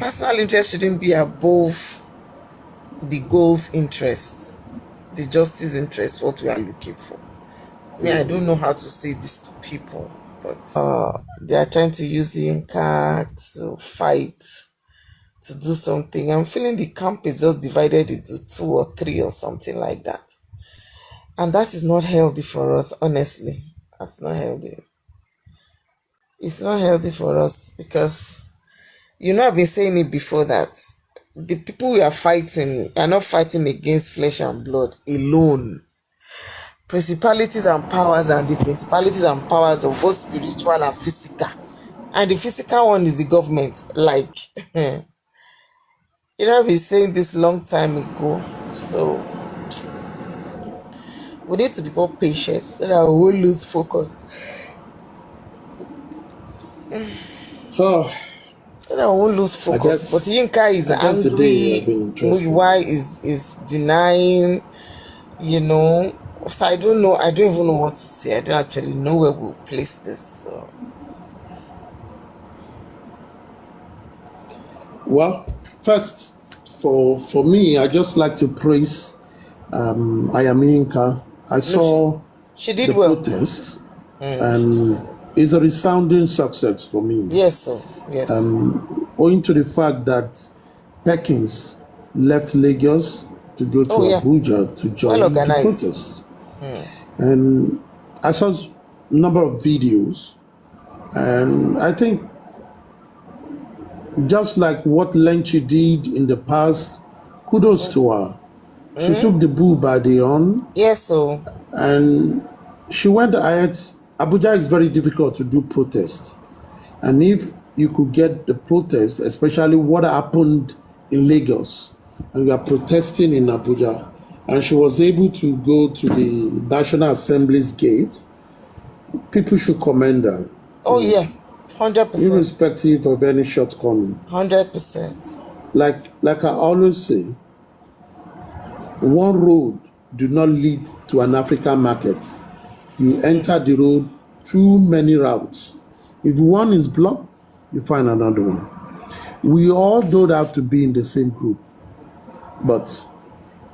personal interest shouldn't be above the goal's interest, the justice interest, what we are looking for. I don't know how to say this to people, but they are trying to use Yinka to fight, to do something. I'm feeling the camp is just divided into 2 or 3 or something like that. And that is not healthy for us, honestly. That's not healthy. It's not healthy for us because, I've been saying it before that the people we are fighting are not fighting against flesh and blood alone. Principalities and powers, and the principalities and powers of both spiritual and physical. And the physical one is the government. Like, I've been saying this long time ago. So, we need to be more patient so that we won't lose focus. Oh, So that we won't lose focus. But Yinka is angry. Muyiwa is denying, So I don't know. I don't even know what to say. I don't actually know where we'll place this. So. Well, first, for me, I just like to praise Yinka. I saw she did the well. protest, and it's a resounding success for me. Yes, sir. Yes. Owing to the fact that Perkins left Lagos to go to Abuja to join the protest. And I saw a number of videos, and I think just like what Lenchi did in the past, kudos to her. She took the bull by the horn. Yes, sir. And she went ahead. Abuja is very difficult to do protest. And if you could get the protest, especially what happened in Lagos, and you are protesting in Abuja, and she was able to go to the National Assembly's gate, people should commend her. Oh, yeah, 100%. Irrespective of any shortcoming. 100%. Like I always say, one road do not lead to an African market. You enter the road through many routes. If one is blocked, you find another one. We all don't have to be in the same group, but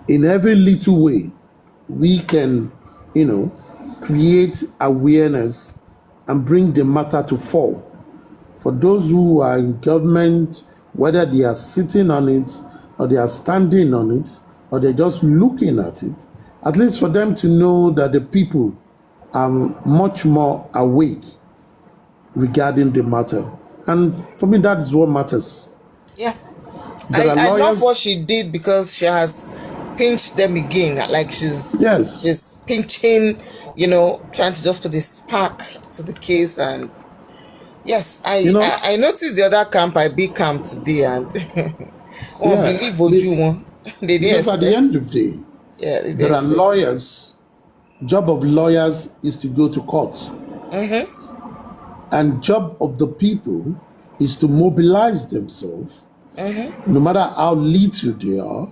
in every little way, we can, create awareness and bring the matter to fore. For those who are in government, whether they are sitting on it, or they are standing on it, or they're just looking at it, at least for them to know that the people are much more awake regarding the matter. And for me, that is what matters. Yeah. I love what she did because she has pinched them again. Like she's just pinching, trying to just put a spark to the case. And yes, I noticed the other camp, big camp today, and believe what you want. They didn't because at the end of the day, there are lawyers. Job of lawyers is to go to court. And job of the people is to mobilize themselves, no matter how little they are,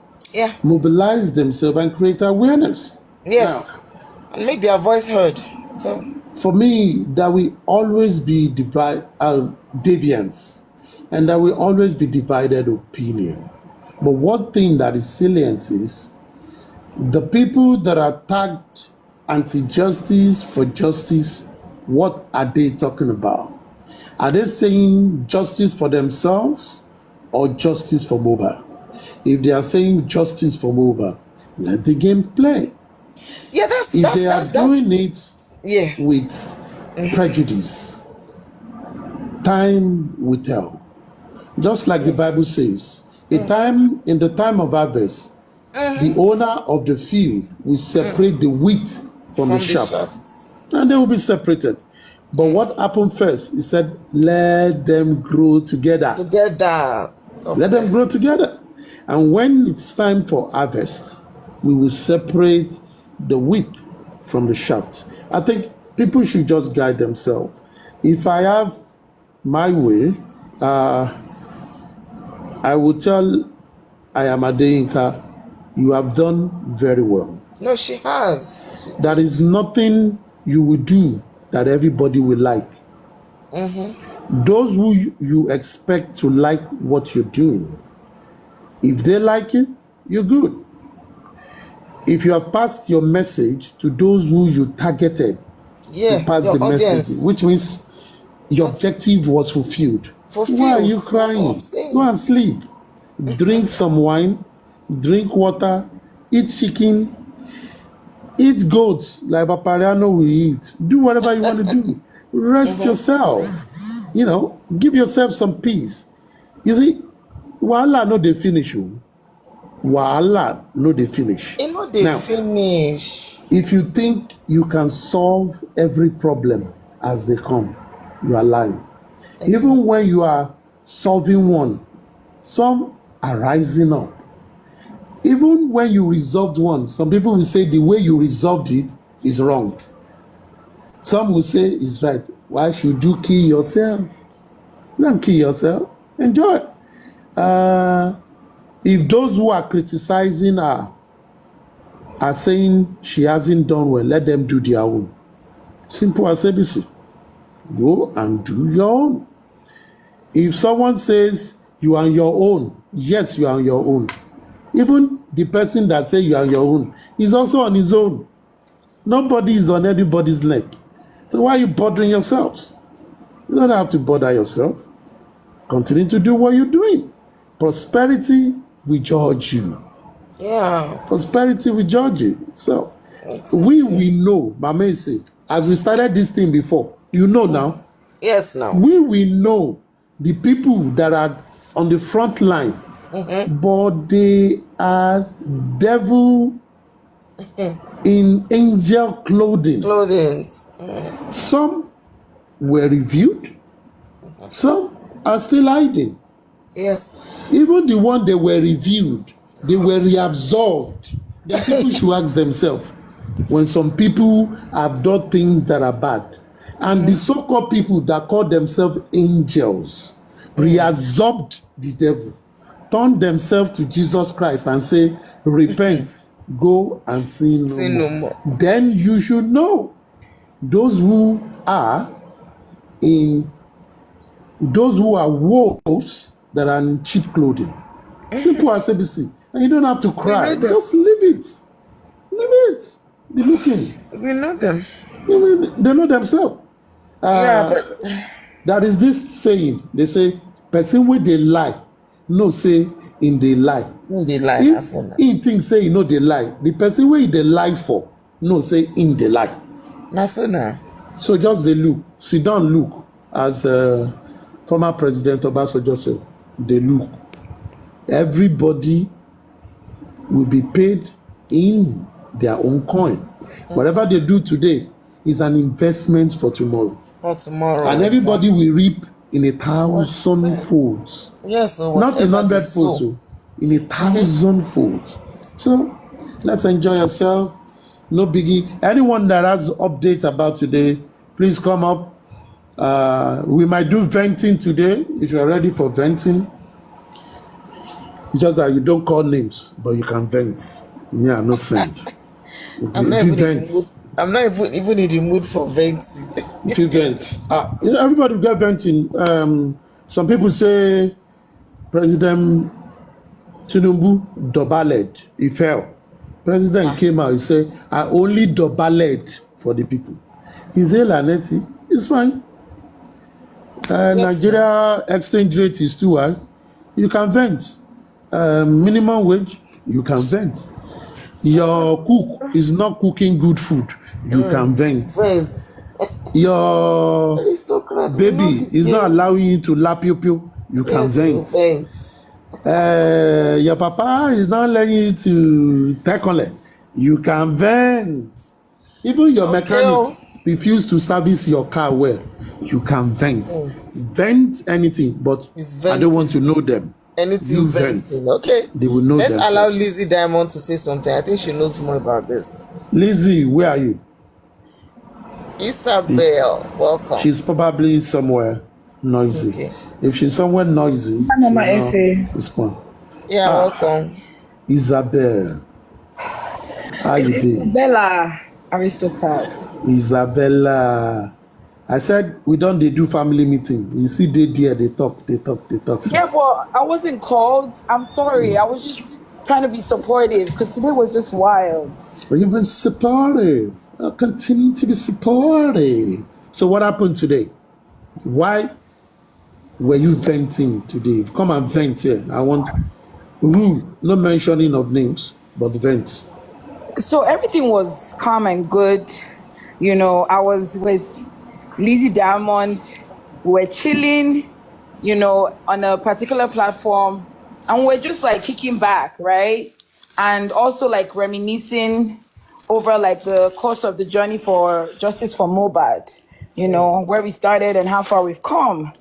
mobilize themselves and create awareness. Yes, now, and make their voice heard. So, for me, there will always be deviance, and there will always be divided opinion. But one thing that is salient is the people that are tagged anti-justice for justice. What are they talking about? Are they saying justice for themselves or justice for Mohbad? If they are saying justice for Mohbad, let the game play. Yeah, if they are doing it with prejudice, time will tell. Just like the Bible says, in the time of harvest, the owner of the field will separate the wheat from the chaff. And they will be separated. But what happened first? He said, let them grow together. Let them grow together. And when it's time for harvest, we will separate the wheat from the shaft. I think people should just guide themselves. If I have my way, I will tell Yinka, you have done very well. No, she has. There is nothing you will do that everybody will like. Those who you expect to like what you're doing, if they like it, you're good. If you have passed your message to those who you targeted to pass your the message, audience. which means your objective was fulfilled. Why are you That's what crying? I'm saying. Go and sleep. Drink some wine, drink water, eat chicken, eat goats like Papariano will eat. Do whatever you want to do. Rest yourself. You know, give yourself some peace. You see, wahala no dey finish you. Wahala no dey finish. You know they Now, finish. if you think you can solve every problem as they come, you are lying. Even when you are solving one, some are rising up. Even when you resolved one, some people will say the way you resolved it is wrong. Some will say it's right. Why should you kill yourself? Don't kill yourself. Enjoy. If those who are criticizing her are saying she hasn't done well, let them do their own. Simple as ABC. Go and do your own. If someone says you are on your own, yes, you are on your own. Even the person that says you are on your own is also on his own. Nobody is on anybody's neck. So why are you bothering yourselves? You don't have to bother yourself. Continue to do what you're doing. Prosperity will judge you. Yeah. Prosperity will judge you. So we know, Mama say, as we started this thing before, you know now. Yes, now. We will know the people that are on the front line, but they are devil in angel clothing. Some were reviewed, some are still hiding. Yes. Even the one they were reviewed, they were reabsorbed. The people should ask themselves when some people have done things that are bad. And the so-called people that call themselves angels reabsorbed the devil, turned themselves to Jesus Christ and say, repent, go and sin no more. Then you should know those who are wolves that are in cheap clothing. Simple as ABC. And you don't have to cry. Just leave it. Leave it. Be looking. We know them. They know themselves. That is this saying. They say, person where they lie, no say in they lie. They lie. If he think say you know they lie, the person where they lie for, no say in they lie. So just they look. Sit down, look. As former President Obasanjo said, they look. Everybody will be paid in their own coin. Whatever they do today is an investment for tomorrow. And everybody will reap in 1,000 folds. Yes, not 100 folds, in 1,000 folds. So let's enjoy yourself. No biggie. Anyone that has updates about today, please come up. We might do venting today if you're ready for venting. Just that you don't call names, but you can vent. Yeah, no sense. I'm not even in the mood for venting. If you vent, everybody will get venting. Some people say President Tinubu doubled. He fell. President came out. He said, "I only doubled for the people." Is there Laneti? It's fine. Nigeria exchange rate is too high. You can vent. Minimum wage, you can vent. Your cook is not cooking good food, you can vent. Your baby is not allowing you to lap you can vent. Your papa is not letting you to tackle, you can vent. Even your mechanic refuse to service your car well, you can vent. Vent anything, but I don't want to know them. Anything venting. Okay. They will know. Let's allow Lizzie Diamond to say something. I think she knows more about this. Lizzie, where are you? Isabel, welcome. She's probably somewhere noisy. Okay. If she's somewhere noisy, respond. Yeah, welcome. Isabel. How you doing? Bella, aristocrat. Isabella. I said we don't they do family meeting. You see they there, they talk, they talk, they talk Yeah, since. but I wasn't called. I'm sorry. I was just trying to be supportive because today was just wild. But you've been supportive. I'll continue to be supportive. So what happened today? Why were you venting today? Come and vent here. I want rule, no mentioning of names, but vent. So everything was calm and good. You know, I was with Lizzie Diamond. We were chilling, you know, on a particular platform, and we're just like kicking back, right? And also like reminiscing over like the course of the journey for Justice for Mohbad, you know, where we started and how far we've come.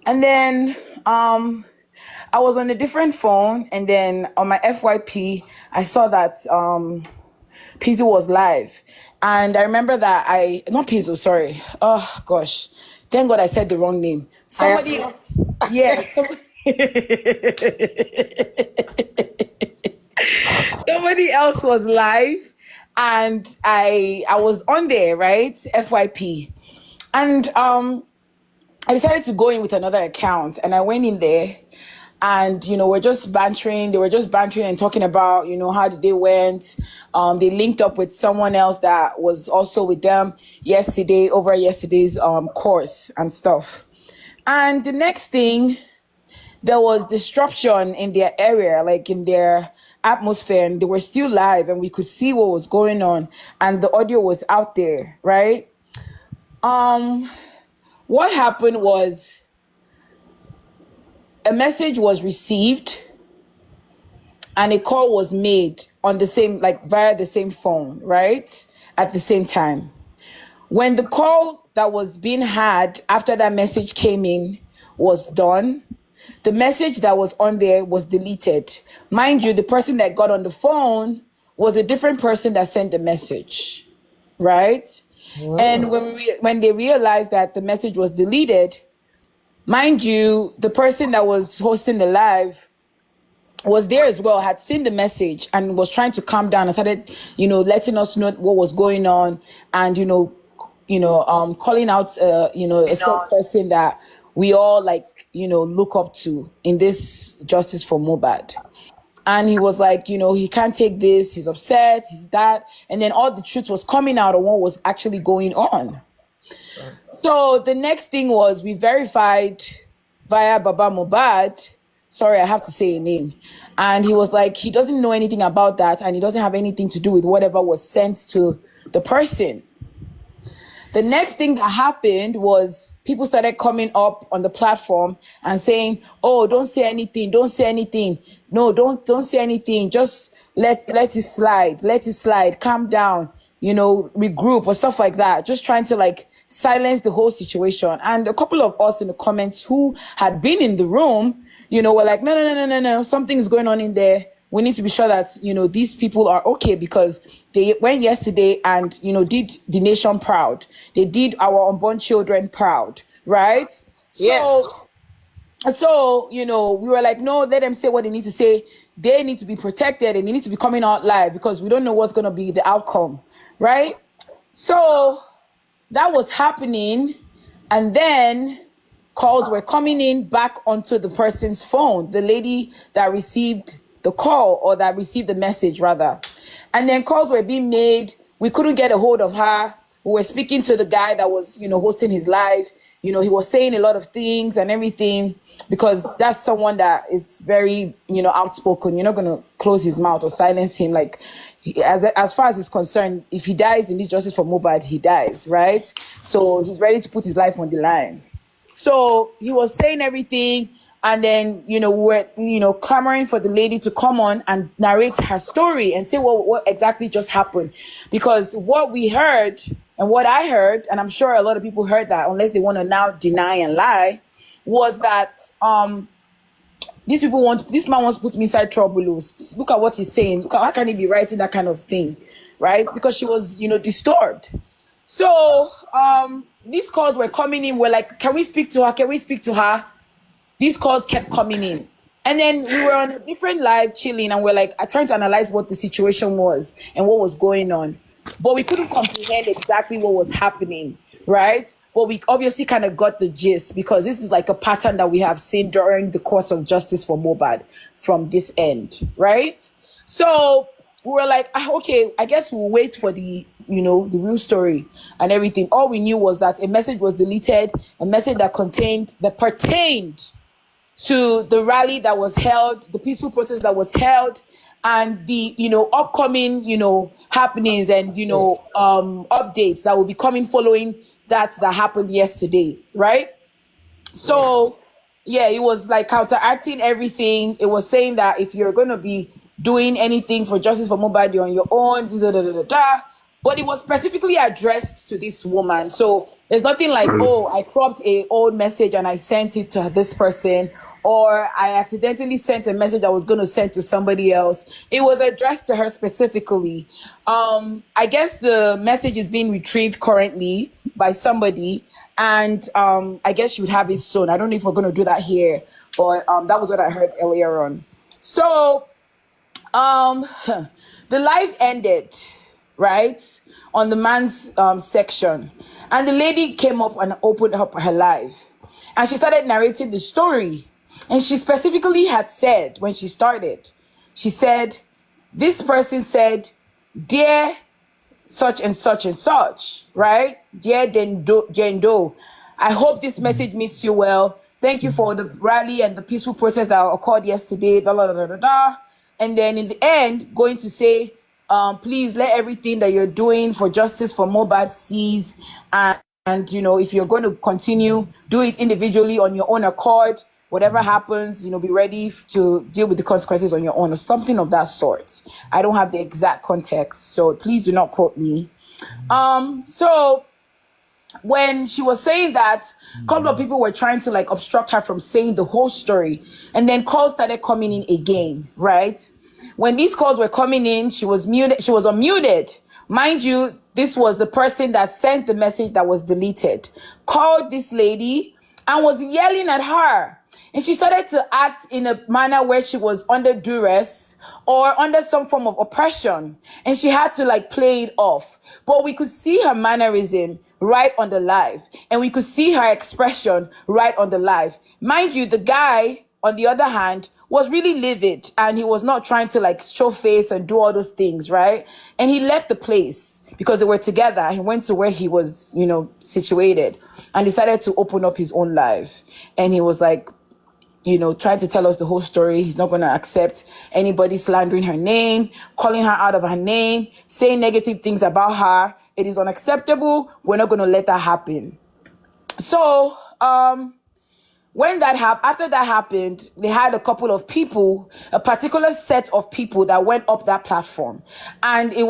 And then I was on a different phone, and then on my FYP, I saw that Pizzo was live. And I remember that not Pizzo, sorry. Oh gosh. Thank God I said the wrong name. Somebody else. Yeah. Somebody else was live, and I was on there, right? FYP. And I decided to go in with another account, and I went in there, and you know, we're just bantering. They were just bantering and talking about, you know, how the day went. They linked up with someone else that was also with them yesterday over yesterday's course and stuff. And the next thing, there was disruption in their area, like in their atmosphere, and they were still live, and we could see what was going on, and the audio was out there, right? What happened was a message was received and a call was made on the same, like via the same phone, right? At the same time. When the call that was being had after that message came in was done, the message that was on there was deleted. Mind you, the person that got on the phone was a different person that sent the message, right? And when they realized that the message was deleted, mind you, the person that was hosting the live was there as well, had seen the message and was trying to calm down and started, you know, letting us know what was going on, and calling out a certain person that we all like, you know, look up to in this Justice for Mohbad. And he was like, you know, he can't take this, he's upset, he's that. And then all the truth was coming out on what was actually going on. So the next thing was we verified via Baba Mohbad. Sorry, I have to say a name. And he was like, he doesn't know anything about that, and he doesn't have anything to do with whatever was sent to the person. The next thing that happened was people started coming up on the platform and saying, "Oh, don't say anything. Don't say anything. No, don't say anything. Just let it slide. Let it slide. Calm down. You know, regroup," or stuff like that. Just trying to like silence the whole situation. And a couple of us in the comments who had been in the room, you know, were like, no, something is going on in there. We need to be sure that, you know, these people are okay, because they went yesterday and, you know, did the nation proud. They did our unborn children proud, right? So, you know, we were like, no, let them say what they need to say. They need to be protected and they need to be coming out live, because we don't know what's going to be the outcome, right? So that was happening. And then calls were coming in back onto the person's phone, the lady that received the call, or that received the message rather. And then calls were being made. We couldn't get a hold of her. We were speaking to the guy that was, you know, hosting his live. You know, he was saying a lot of things and everything, because that's someone that is very, you know, outspoken. You're not going to close his mouth or silence him. Like, as far as he's concerned, if he dies in this Justice for Mohbad, he dies, right? So he's ready to put his life on the line. So he was saying everything, and then, you know, we're, you know, clamoring for the lady to come on and narrate her story and say what exactly just happened. Because what we heard and what I heard, and I'm sure a lot of people heard that, unless they want to now deny and lie, was that this man wants to put me inside trouble. Look at what he's saying. Look at, how can he be writing that kind of thing, right? Because she was, you know, disturbed. So these calls were coming in. We're like, can we speak to her? Can we speak to her? These calls kept coming in. And then we were on a different live chilling, and we're like, trying to analyze what the situation was and what was going on. But we couldn't comprehend exactly what was happening, right? But we obviously kind of got the gist, because this is like a pattern that we have seen during the course of Justice for Mohbad from this end, right? So we were like, okay, I guess we'll wait for the the real story and everything. All we knew was that a message was deleted, a message that pertained to the rally that was held, the peaceful protest that was held, and the upcoming happenings and updates that will be coming following that happened yesterday, right? So yeah, it was like counteracting everything. It was saying that if you're going to be doing anything for Justice for Mohbad, you're on your own, da, da, da, da, da. But it was specifically addressed to this woman. So there's nothing like, oh, I cropped a old message and I sent it to this person, or I accidentally sent a message I was going to send to somebody else. It was addressed to her specifically. I guess the message is being retrieved currently by somebody, and I guess you would have it soon. I don't know if we're going to do that here, but that was what I heard earlier on. So the live ended, right, on the man's section, and the lady came up and opened up her live, and she started narrating the story. And she specifically had said, when she started, she said, this person said, dear such and such and such, right? Dear Jane Doe, I hope this message meets you well. Thank you for the rally and the peaceful protest that occurred yesterday, blah, blah, blah, blah, blah. And then in the end, going to say, please let everything that you're doing for Justice for Mohbad cease. And if you're going to continue, do it individually on your own accord. Whatever happens, be ready to deal with the consequences on your own, or something of that sort. I don't have the exact context, so please do not quote me. So when she was saying that, a couple of people were trying to obstruct her from saying the whole story, and then calls started coming in again, right? When these calls were coming in, she was muted. She was unmuted. Mind you, this was the person that sent the message that was deleted, called this lady and was yelling at her. And she started to act in a manner where she was under duress or under some form of oppression. And she had to play it off. But we could see her mannerism right on the live. And we could see her expression right on the live. Mind you, the guy, on the other hand, was really livid. And he was not trying to show face and do all those things, right? And he left the place because they were together. He went to where he was, situated, and decided to open up his own live. And he was trying to tell us the whole story. He's not going to accept anybody slandering her name, calling her out of her name, saying negative things about her. It is unacceptable. We're not going to let that happen. So, after that happened, they had a couple of people, a particular set of people that went up that platform. And it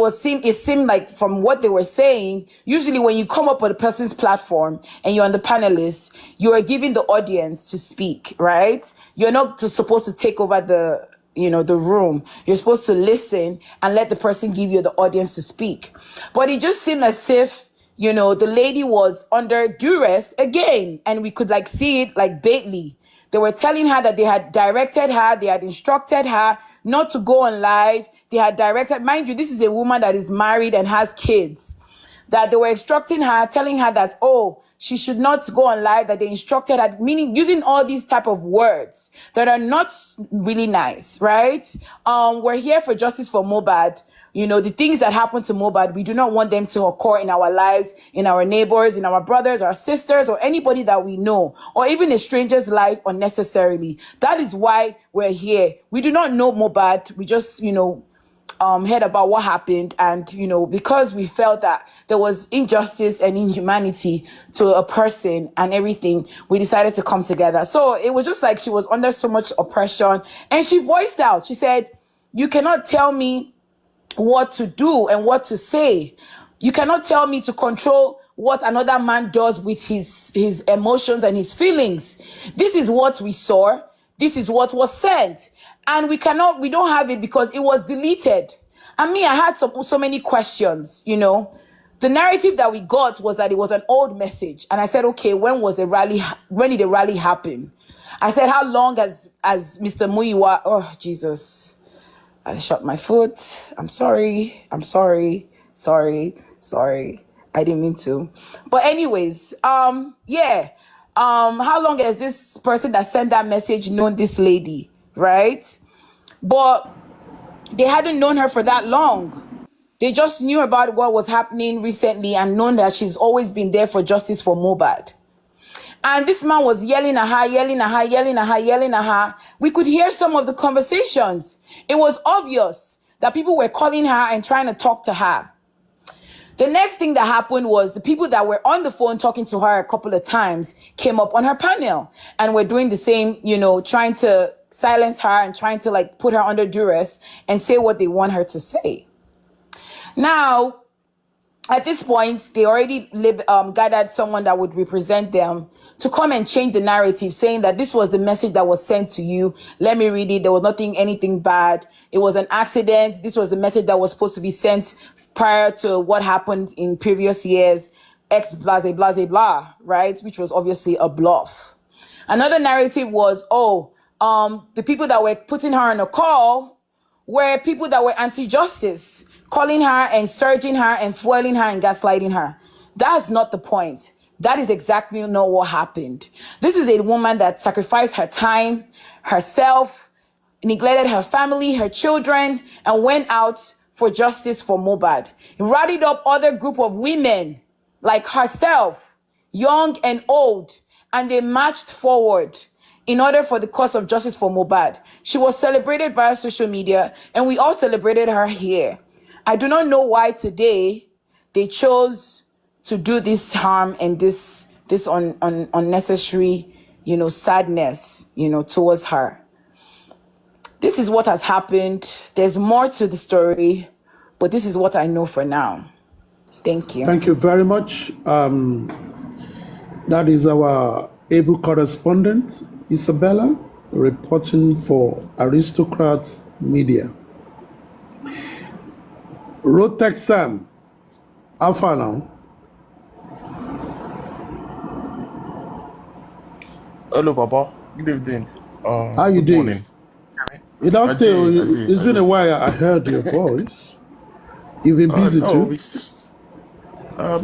seemed like, from what they were saying, usually when you come up with a person's platform and you're on the panelists, you are giving the audience to speak, right? You're not supposed to take over the room. You're supposed to listen and let the person give you the audience to speak. But it just seemed as if the lady was under duress again, and we could see it blatantly. They were telling her that they had directed her, they had instructed her not to go on live. They had directed, mind you, this is a woman that is married and has kids, that they were instructing her, telling her that, she should not go on live, that they instructed her, meaning using all these type of words that are not really nice, right? We're here for Justice for Mohbad. The things that happen to Mohbad, we do not want them to occur in our lives, in our neighbors, in our brothers, our sisters, or anybody that we know, or even a stranger's life unnecessarily. That is why we're here. We do not know Mohbad. We just, heard about what happened. And, because we felt that there was injustice and inhumanity to a person and everything, we decided to come together. So it was just she was under so much oppression. And she voiced out. She said, you cannot tell me what to do and what to say. You cannot tell me to control what another man does with his emotions and his feelings. This is what we saw. This is what was sent. And we don't have it because it was deleted. I had so many questions, The narrative that we got was that it was an old message. And I said, okay, when did the rally happen? I said, how long as Mr. Muyiwa, oh, Jesus, I shot my foot. I'm sorry. I I didn't mean to. But anyways, yeah. How long has this person that sent that message known this lady, right? But they hadn't known her for that long. They just knew about what was happening recently and known that she's always been there for justice for Mohbad. And this man was yelling at her, yelling at her, yelling at her, yelling at her. We could hear some of the conversations. It was obvious that people were calling her and trying to talk to her. The next thing that happened was the people that were on the phone talking to her a couple of times came up on her panel and were doing the same, you know, trying to silence her and trying to like put her under duress and say what they want her to say. Now, at this point, they already gathered someone that would represent them to come and change the narrative, saying that this was the message that was sent to you. Let me read it. There was anything bad. It was an accident. This was the message that was supposed to be sent prior to what happened in previous years. X blah, blah, blah, blah, right? Which was obviously a bluff. Another narrative was, the people that were putting her on a call were people that were anti-justice, calling her and surging her and fueling her and gaslighting her. That's not the point. That is exactly not what happened. This is a woman that sacrificed her time, herself, neglected her family, her children, and went out for justice for Mohbad. Rallied up other group of women like herself, young and old, and they marched forward in order for the cause of justice for Mohbad. She was celebrated via social media, and we all celebrated her here. I do not know why today they chose to do this harm and this unnecessary, sadness, towards her. This is what has happened. There's more to the story, but this is what I know for now. Thank you. Thank you very much. That is our able correspondent, Isabella, reporting for Aristocrat Media. Rotex Sam, how far now? Hello, Papa. Good evening. How you Good doing? morning. You don't I tell. do. It's been a while. I heard your voice. You've been busy No, too. it's just,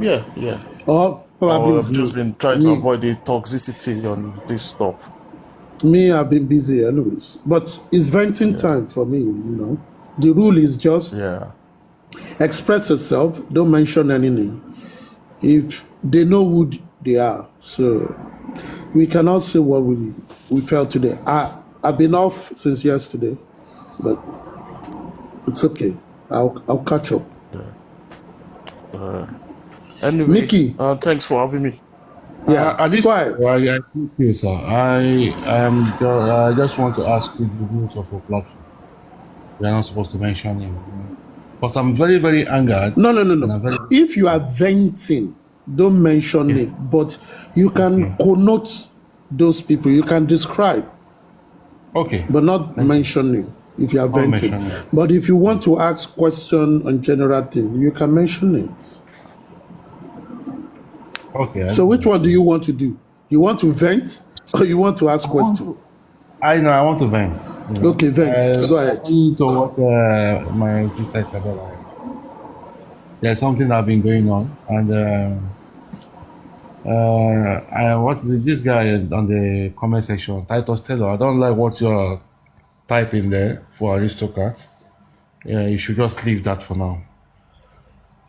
yeah. Or probably I've just been trying to avoid the toxicity on this stuff. Me, I've been busy anyways. But it's venting time for me. The rule is just express yourself. Don't mention anything. If they know who they are, so we cannot say what we felt today. I've been off since yesterday, but it's okay. I'll catch up. Anyway, Mickey. thanks for having me. Yeah, At this, quiet. yeah, thank you, sir. I just want to ask you the rules of your platform. We are not supposed to mention him because I'm very, very angered. No. If you are venting, don't mention it. But you can connote those people. You can describe. Okay. But not mentioning if you are venting. But if you want to ask question on general thing, you can mention it. Okay. So which one do you want to do? You want to vent or you want to ask question? I want to vent. Okay, vent. Go ahead. To what my sister said about there's something that's been going on, and this guy on the comment section, Titus Taylor. I don't like what you're typing there for Aristocrats. You should just leave that for now.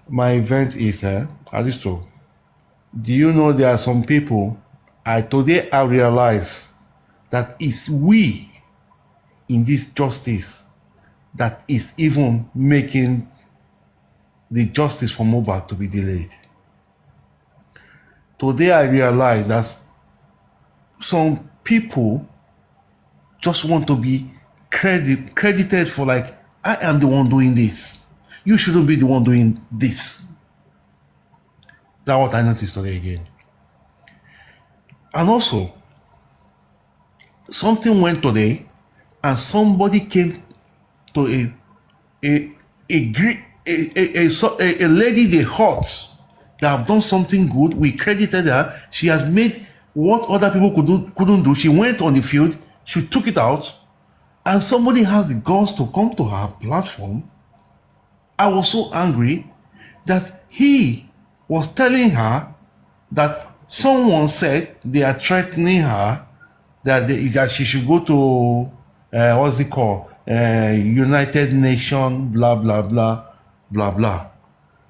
My event is Aristo. Do you know there are some people? Today I realize that it's we in this justice that is even making the justice for Mohbad to be delayed. Today I realize that some people just want to be credited for like, I am the one doing this. You shouldn't be the one doing this. That's what I noticed today again. And also, something went today and somebody came to a lady they hurt that have done something good. We credited her. She has made what other people couldn't do. She went on the field. She took it out. And somebody has the guts to come to her platform. I was so angry that he was telling her that someone said they are threatening her that she should go to what's it called, United Nations, blah blah blah blah blah.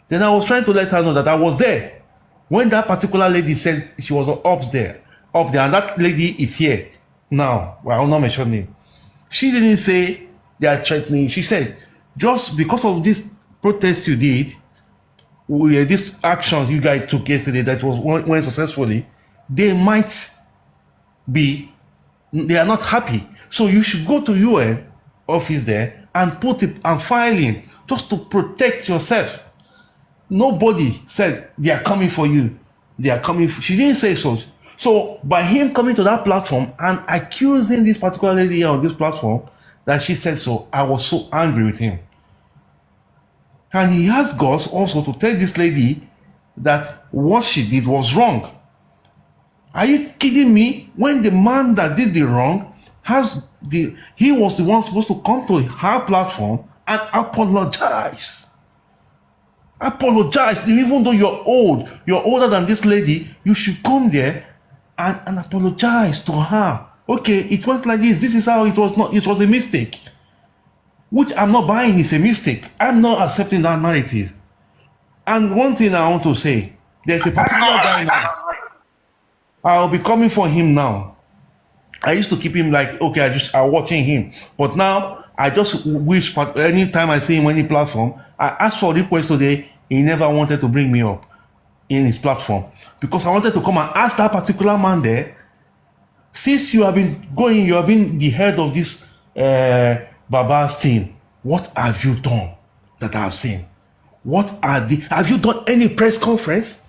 Then I was trying to let her know that I was there when that particular lady said she was up there, and that lady is here now. Well, I will not mention name. She didn't say they are threatening. She said just because of this protest you did, this actions you guys took yesterday that went successfully, they might be, they are not happy. So you should go to UN office there and put it and file in just to protect yourself. Nobody said they are coming for you. They are coming. She didn't say so. So by him coming to that platform and accusing this particular lady on this platform that she said so, I was so angry with him. And he has guts also to tell this lady that what she did was wrong. Are you kidding me? When the man that did the wrong he was the one supposed to come to her platform and apologize. Apologize. Even though you're older than this lady, you should come there and apologize to her. Okay, it went like this. This is how it was. Not. It was a mistake. Which I'm not buying is a mistake. I'm not accepting that narrative. And one thing I want to say, there's a particular guy now. I'll be coming for him now. I used to keep him like, okay, I'm watching him. But now, I just wish, anytime I see him on any platform, I asked for request today, he never wanted to bring me up in his platform. Because I wanted to come and ask that particular man there, since you have been the head of this Baba's team, what have you done that I've seen? Have you done any press conference?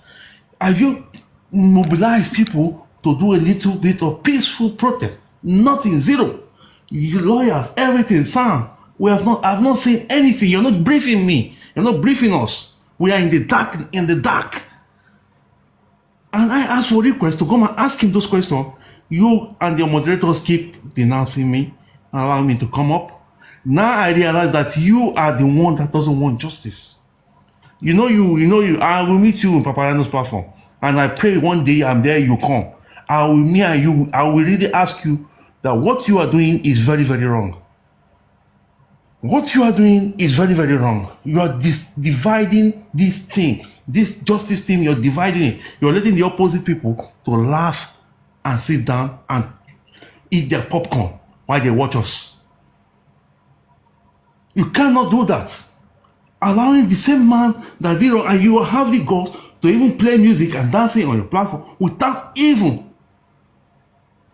Have you mobilized people to do a little bit of peaceful protest? Nothing, zero. You lawyers, everything, Sam. I've not seen anything. You're not briefing me. You're not briefing us. We are in the dark. And I asked for a request to come and ask him those questions. You and the moderators keep denouncing me, allowing me to come up. Now I realize that you are the one that doesn't want justice. I will meet you on Paparano's platform. And I pray one day I'm there, you come. I will really ask you that what you are doing is very, very wrong. What you are doing is very, very wrong. You are dividing this thing, this justice thing, you're dividing it. You're letting the opposite people to laugh and sit down and eat their popcorn while they watch us. You cannot do that. Allowing the same man that did wrong, and you have the guts to even play music and dancing on your platform without even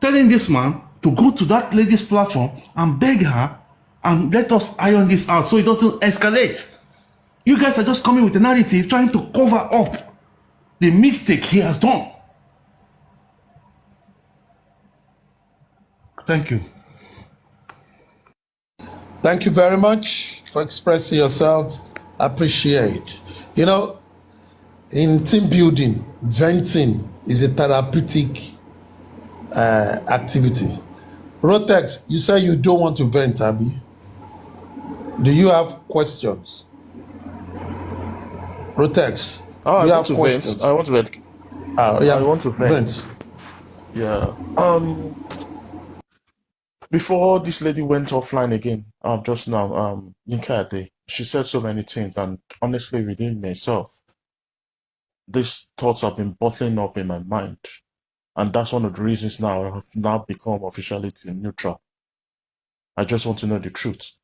telling this man to go to that lady's platform and beg her and let us iron this out so it doesn't escalate. You guys are just coming with a narrative trying to cover up the mistake he has done. Thank you. Thank you very much for expressing yourself. Appreciate. In team building, venting is a therapeutic activity. Rotex, you say you don't want to vent, Abby. Do you have questions? Rotex, I you want have to questions? vent. I want to vent. Yeah, I want to vent. Yeah. Before this lady went offline again, just now, Yinka, she said so many things, and honestly, within myself, these thoughts have been bottling up in my mind, and that's one of the reasons now I have now become officially team neutral. I just want to know the truth.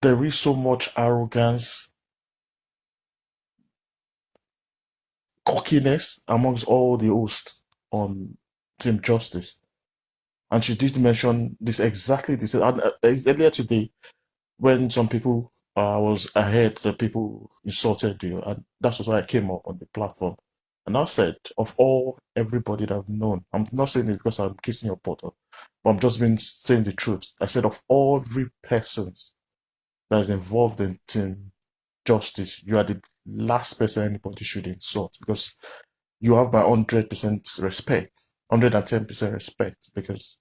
There is so much arrogance, cockiness amongst all the hosts on Team Justice. And she did mention this exactly this. And earlier today, when some people was ahead, the people insulted you, and that's why I came up on the platform. And I said, of everybody that I've known, I'm not saying it because I'm kissing your bottle, but I'm just been saying the truth. I said, of every person that is involved in Team Justice, you are the last person anybody should insult, because you have my 100% respect, 110% respect, because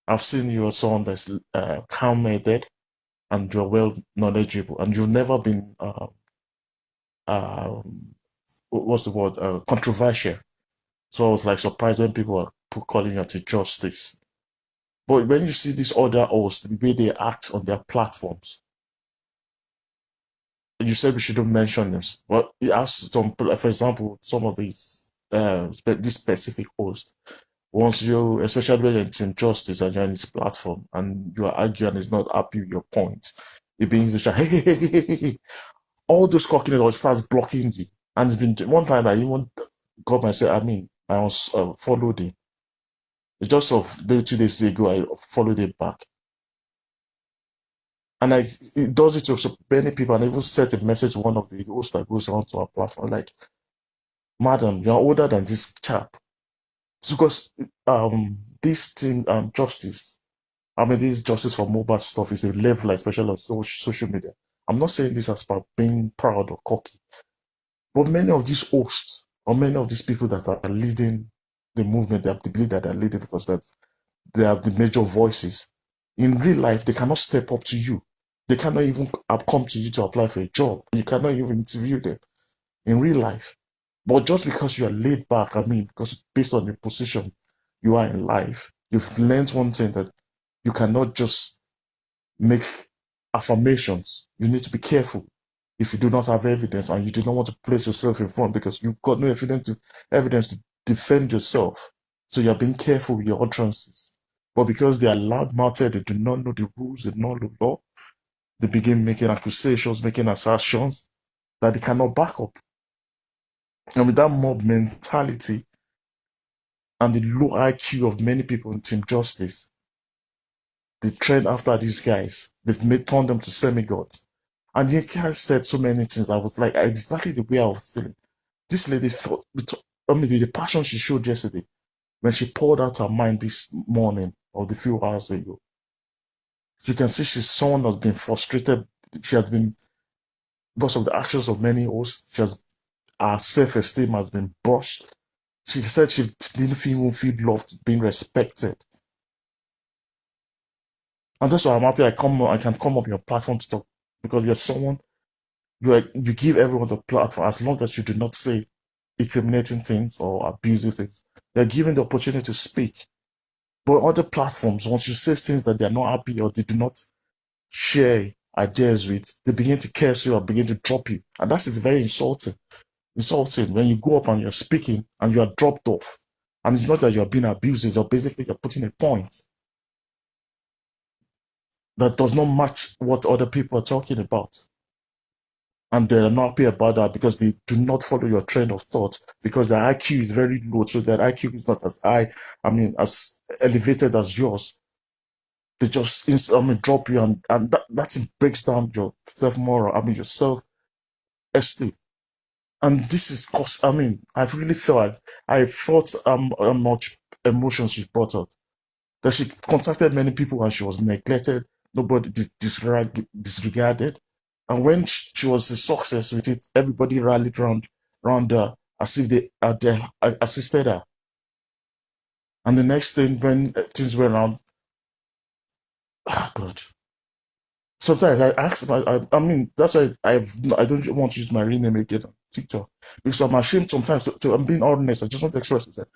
I've seen you as someone that's calm-headed, and you're well knowledgeable, and you've never been um what's the word, controversial. So I was like surprised when people were calling you to justice. But when you see these other hosts, the way they act on their platforms, you said we shouldn't mention this. But it has some, for example, some of these this specific host. Once you, especially when you're in Team Justice and you're on this platform and you are arguing and is not happy with your point, it begins to shout, hey, hey, hey, hey, hey, hey, hey. All those cocking it or starts blocking you. And it's been one time I even got myself, I was followed him. Just of maybe 2 days ago, I followed him back. And it does it to so many people. And I even sent a message to one of the hosts that goes onto our platform, like, madam, you're older than this chap. Because this thing, justice, this justice for mobile stuff is a level, especially on social media. I'm not saying this as about being proud or cocky, but many of these hosts or many of these people that are leading the movement, they believe that they're leading because that they have the major voices. In real life, they cannot step up to you. They cannot even come to you to apply for a job. You cannot even interview them in real life. But just because you are laid back, because based on the position you are in life, you've learned one thing, that you cannot just make affirmations. You need to be careful. If you do not have evidence and you do not want to place yourself in front because you've got no evidence to defend yourself, so you're being careful with your utterances. But because they are loud-mouthed, they do not know the rules, they do not know the law, they begin making accusations, making assertions that they cannot back up. And with that mob mentality and the low IQ of many people in Team Justice, they trend after these guys. They've turned them to semi-gods. And the guys said so many things. I was like, exactly the way I was feeling. This lady felt, the passion she showed yesterday, when she poured out her mind this morning or the few hours ago, you can see she's someone that's been frustrated. She has been, because of the actions of many hosts, her self-esteem has been brushed. She said she didn't even feel loved, being respected. And that's why I'm happy I can come up on your platform to talk, because you're someone, you give everyone the platform as long as you do not say incriminating things or abusive things. They're given the opportunity to speak. But other platforms, once you say things that they're not happy or they do not share ideas with, they begin to curse you or begin to drop you. And that's very insulting. Insulting when you go up and you're speaking and you are dropped off. And it's not that you're being abused, you're putting a point that does not match what other people are talking about. And they're not happy about that because they do not follow your train of thought, because their IQ is very low, so their IQ is not as high, as elevated as yours. They just drop you, and that breaks down your self-moral, your self-esteem. And this is cause I've really felt how much emotions she brought out. That she contacted many people and she was neglected, nobody disregarded. And when she was a success with it, everybody rallied around her as if they assisted her. And the next thing, when things went around, God. Sometimes I ask, that's why I don't want to use my real name again on TikTok, because I'm ashamed sometimes I'm being honest. I just want to express that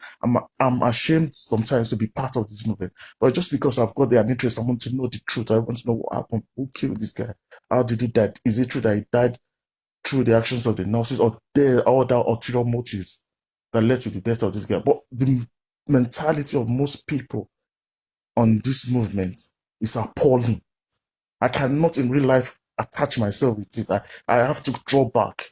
I'm ashamed sometimes to be part of this movement. But just because I've got an interest, I want to know the truth. I want to know what happened. Who killed this guy? How did he die? Is it true that he died through the actions of the nurses, or there are other ulterior motives that led to the death of this guy? But the mentality of most people on this movement is appalling. I cannot in real life attach myself with it. I have to draw back.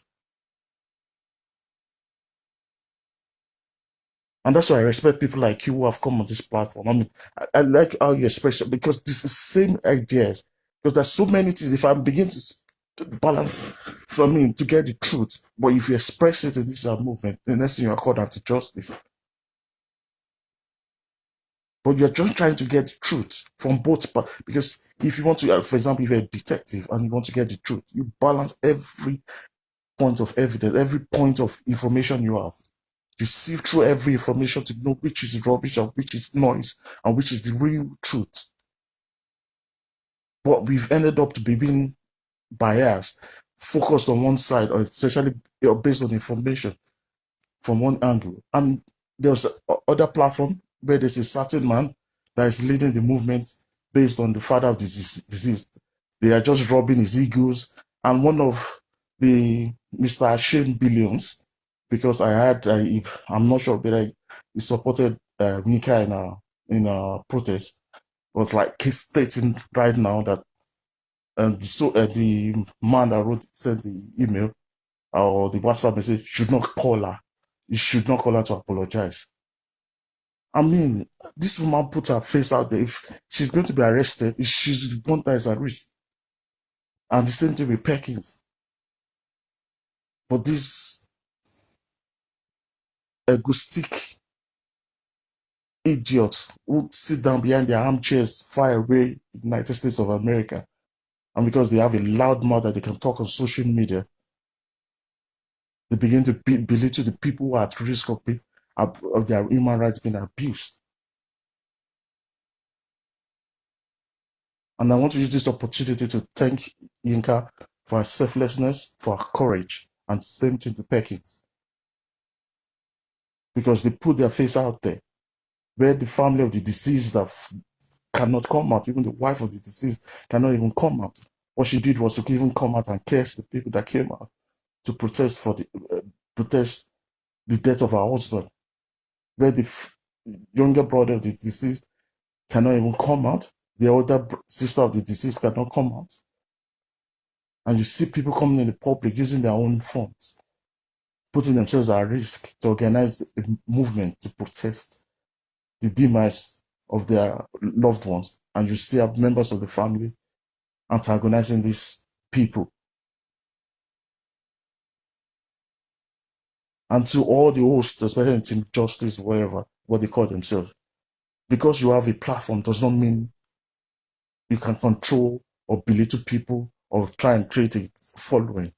And that's why I respect people like you who have come on this platform. I like how you express it, because this is same ideas. Because there's so many things. If I begin to balance for me to get the truth, but if you express it in this movement, the next thing you're called anti-justice. But you're just trying to get the truth from both parts. Because if you want to, for example, if you're a detective and you want to get the truth, you balance every point of evidence, every point of information you have. You sift through every information to know which is rubbish and which is noise and which is the real truth. but we've ended up to be being biased, focused on one side, or especially based on information from one angle. And there's other platform where there's a certain man that is leading the movement based on the father of the deceased. They are just robbing his egos. And one of the Mr. Shane Billions, because I had, I'm not sure, but he supported Nika in a protest, was like stating right now that the man that sent the email or the WhatsApp message should not call her. You should not call her to apologize. I mean, this woman put her face out there. If she's going to be arrested, she's the one that is at risk. And the same thing with Perkins. But this egoistic idiot who sit down behind their armchairs far away in the United States of America, and because they have a loud mouth that they can talk on social media, they begin to belittle the people who are at risk of their human rights being abused. And I want to use this opportunity to thank Yinka for her selflessness, for her courage, and same thing to Perkins. Because they put their face out there, where the family of the deceased cannot come out, even the wife of the deceased cannot even come out. What she did was to even come out and curse the people that came out to protest protest the death of her husband, where the younger brother of the deceased cannot even come out, the older sister of the deceased cannot come out. And you see people coming in the public using their own funds, putting themselves at risk to organize a movement to protest the demise of their loved ones. And you still have members of the family antagonizing these people. And to all the hosts, especially in Team Justice, whatever, what they call themselves, because you have a platform does not mean you can control or belittle people or try and create a following.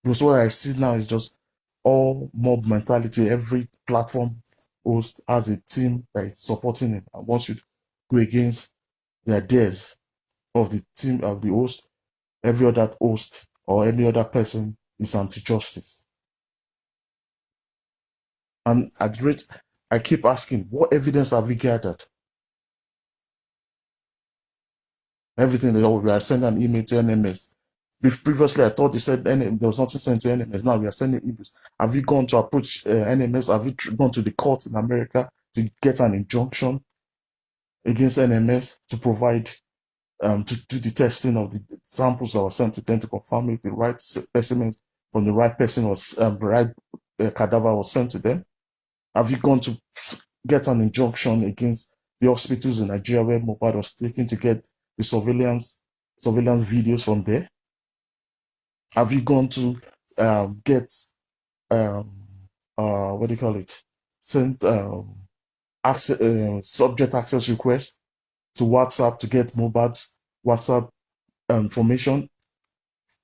Because what I see now is just all mob mentality. Every platform host has a team that is supporting him and wants you to go against the ideas of the team of the host. Every other host or any other person is anti-justice. And at rate, I keep asking, what evidence have we gathered? Everything that we are sending an email to NMS. Previously, I thought they said there was nothing sent to NMS. Now we are sending emails. Have you gone to approach NMS? Have you gone to the court in America to get an injunction against NMS to provide to do the testing of the samples that were sent to them to confirm if the right specimens from the right person was the right cadaver was sent to them? Have you gone to get an injunction against the hospitals in Nigeria where Mohbad was taken to get the surveillance videos from there? Have you gone to get what do you call it? Sent subject access request to WhatsApp to get Mohbad's WhatsApp information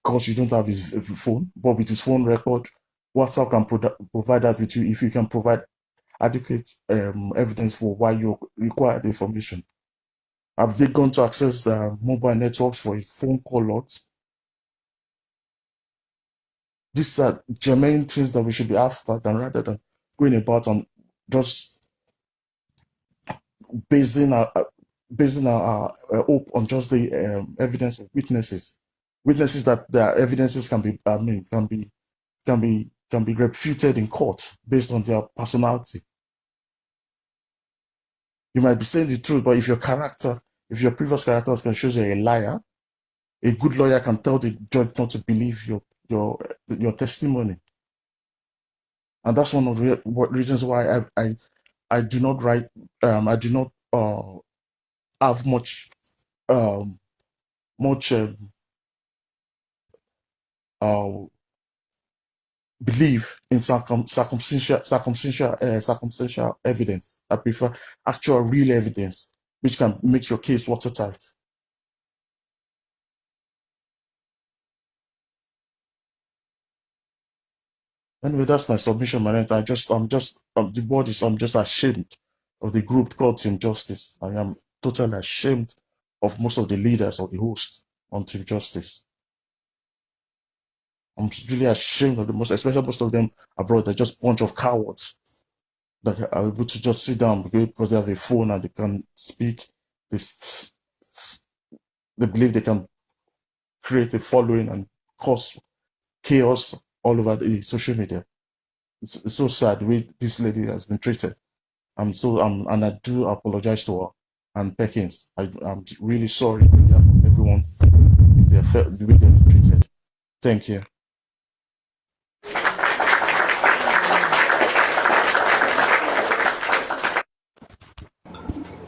because you don't have his phone, but with his phone record, WhatsApp can provide that with you if you can provide adequate evidence for why you require the information. Have they gone to access the mobile networks for his phone call logs? These are germane things that we should be after than rather than going about and just basing our hope on just the evidence of witnesses. Witnesses that their evidences can be refuted in court based on their personality. You might be saying the truth, but if your previous character can show you a liar, a good lawyer can tell the judge not to believe your testimony. And that's one of the reasons why I do not write. I do not have much believe in circumstantial evidence. I prefer actual real evidence, which can make your case watertight. Anyway, that's my submission, man. I'm just ashamed of the group called Team Justice. I am totally ashamed of most of the leaders or the hosts on Team Justice. I'm really ashamed of the most, especially most of them abroad. They're just a bunch of cowards that are able to just sit down because they have a phone and they can speak. They believe they can create a following and cause chaos all over the social media. It's so sad the way this lady has been treated. And I do apologize to her and Perkins. I'm really sorry on behalf of everyone if they felt the way they've been treated. Thank you.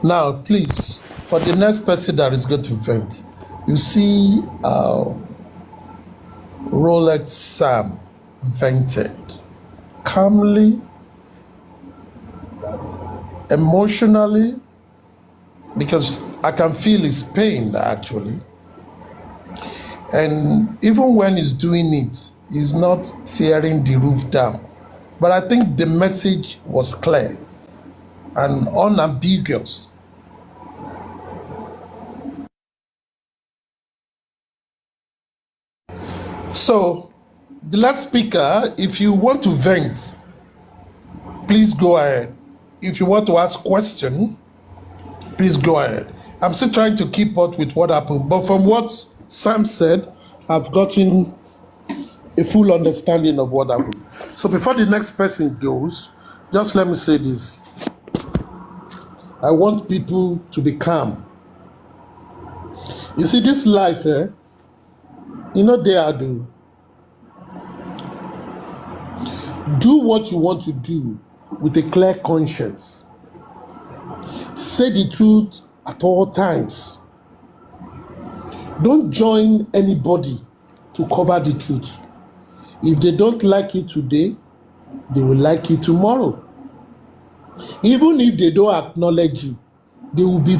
Now, please, for the next person that is going to vent, you see Rolex Sam vented calmly, emotionally, because I can feel his pain actually. And even when he's doing it, he's not tearing the roof down. But I think the message was clear and unambiguous. So, the last speaker, if you want to vent, please go ahead. If you want to ask question, please go ahead. I'm still trying to keep up with what happened, but from what Sam said, I've gotten a full understanding of what happened. So before the next person goes, just let me say this. I want people to be calm. You see, this life, you know they are do. Do what you want to do with a clear conscience. Say the truth at all times. Don't join anybody to cover the truth. If they don't like you today, they will like you tomorrow. Even if they don't acknowledge you, they will be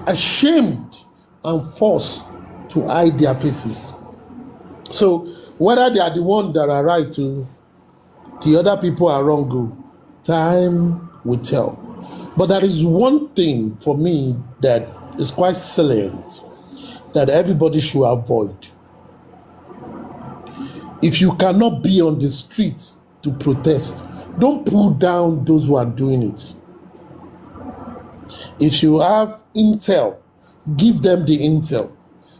ashamed and forced to hide their faces. So whether they are the ones that are right to the other people are wrong, time will tell. But there is one thing for me that is quite salient that everybody should avoid. If you cannot be on the street to protest, don't pull down those who are doing it. If you have intel, give them the intel.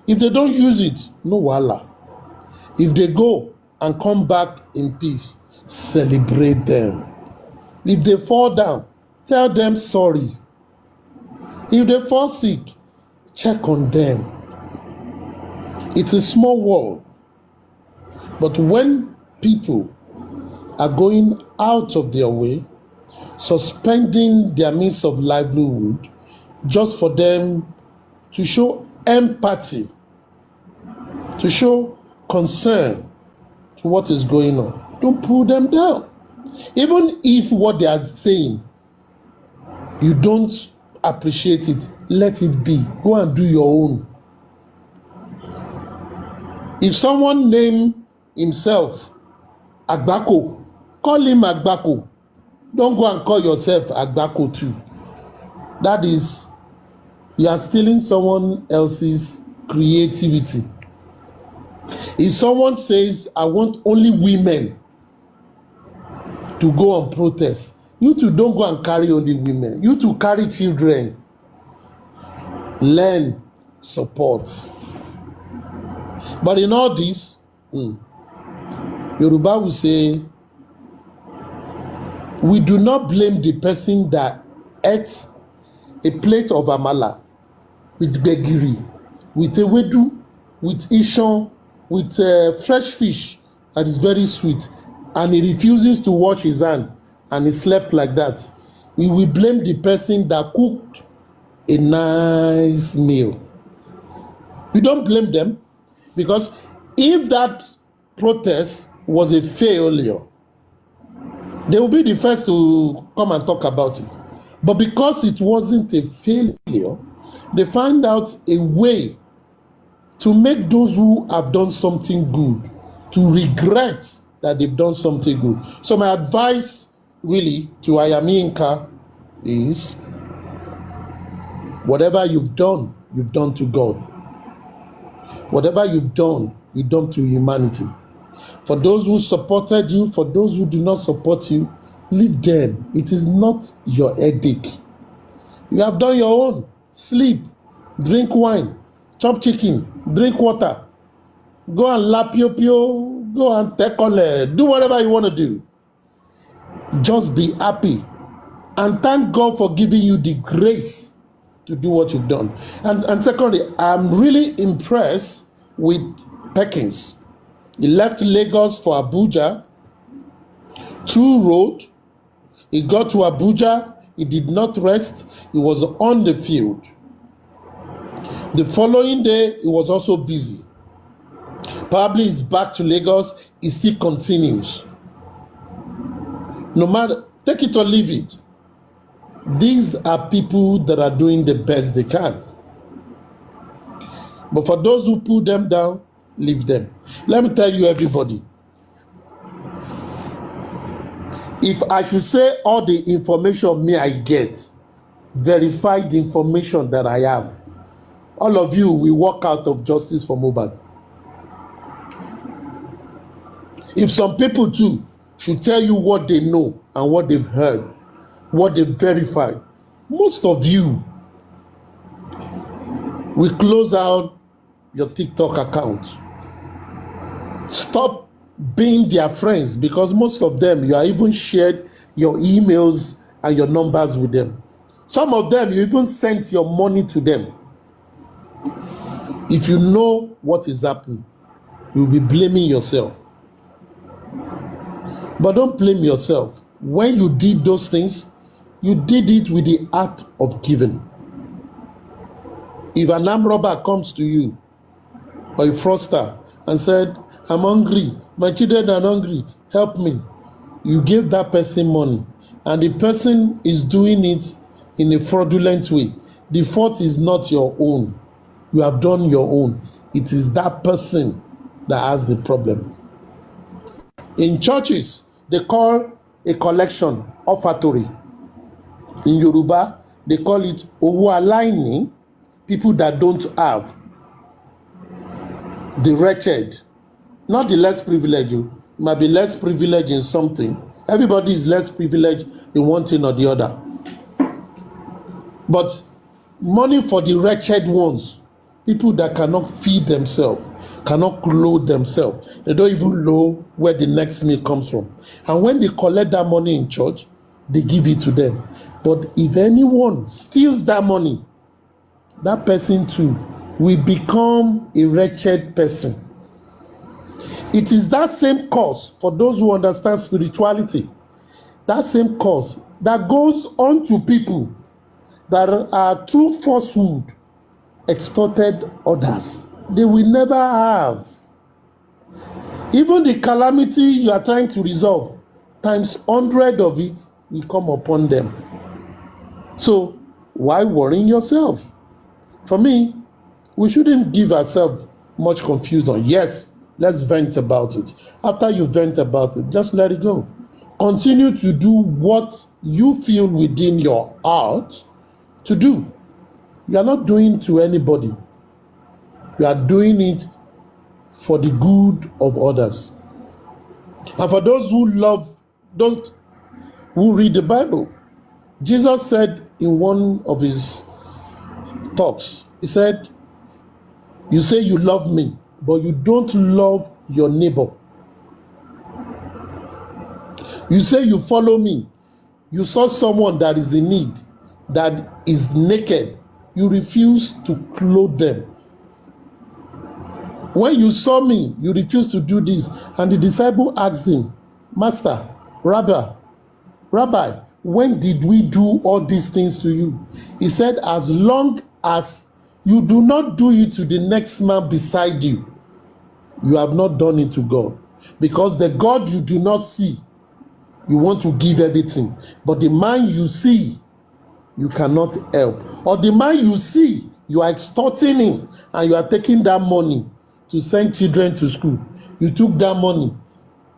If they don't use it, no wala. If they go and come back in peace, celebrate them. If they fall down, tell them sorry. If they fall sick, check on them. It's a small world. But when people are going out of their way, suspending their means of livelihood just for them to show empathy, to show concern to what is going on, don't pull them down. Even if what they are saying, you don't appreciate it, let it be. Go and do your own. If someone name himself Agbako, call him Agbako. Don't go and call yourself Agbako too. That is, you are stealing someone else's creativity. If someone says, I want only women to go on protest, you two don't go and carry only women. You two carry children. Learn, support. But in all this, Yoruba will say, we do not blame the person that ate a plate of amala with gbegiri, with ewedu, with ishan, with fresh fish that is very sweet, and he refuses to wash his hand and he slept like that. We will blame the person that cooked a nice meal. We don't blame them, because if that protest was a failure, they will be the first to come and talk about it. But because it wasn't a failure, they find out a way to make those who have done something good to regret that they've done something good. So my advice really to Ayami Inka is Whatever you've done to God. Whatever you've done to humanity. For those who supported you, for those who do not support you, leave them. It is not your headache. You have done your own. Sleep, drink wine, chop chicken, drink water, go and lap pio, go and tekole, do whatever you want to do. Just be happy and thank God for giving you the grace to do what you've done. And secondly, I'm really impressed with Perkins. He left Lagos for Abuja through road. He got to Abuja. He did not rest. He was on the field. The following day, he was also busy. Probably he's back to Lagos. He still continues. No matter, take it or leave it. These are people that are doing the best they can. But for those who pull them down, leave them. Let me tell you, everybody, if I should say all the information I get, verified information that I have, all of you will walk out of justice for Mohbad. If some people too should tell you what they know and what they've heard, what they've verified, most of you will close out your TikTok account. Stop being their friends, because most of them, you are even shared your emails and your numbers with them. Some of them, you even sent your money to them. If you know what is happening, you'll be blaming yourself. But don't blame yourself. When you did those things, you did it with the act of giving. If an armed robber comes to you, or a fraudster, and said, I'm hungry, my children are hungry, help me. You gave that person money, and the person is doing it in a fraudulent way. The fault is not your own. You have done your own. It is that person that has the problem. In churches, they call a collection offertory. In Yoruba, they call it owo alaini, people that don't have. The wretched, not the less privileged. You might be less privileged in something. Everybody is less privileged in one thing or the other. But money for the wretched ones, people that cannot feed themselves, cannot clothe themselves. They don't even know where the next meal comes from. And when they collect that money in church, they give it to them. But if anyone steals that money, that person too will become a wretched person. It is that same cause, for those who understand spirituality, that same cause that goes on to people that are through falsehood extorted others. They will never have. Even the calamity you are trying to resolve, times 100 of it will come upon them. So why worrying yourself? For me, we shouldn't give ourselves much confusion. Yes, let's vent about it. After you vent about it, just let it go. Continue to do what you feel within your heart to do. You are not doing to anybody. You are doing it for the good of others. And for those who love, those who read the Bible, Jesus said in one of his talks, he said, you say you love me, but you don't love your neighbor. You say you follow me. You saw someone that is in need, that is naked. You refuse to clothe them. When you saw me, you refused to do this. And the disciple asked him, Master, Rabbi, when did we do all these things to you? He said, as long as you do not do it to the next man beside you, you have not done it to God. Because the God you do not see, you want to give everything. But the man you see, you cannot help. Or the man you see, you are extorting him, and you are taking that money to send children to school. You took that money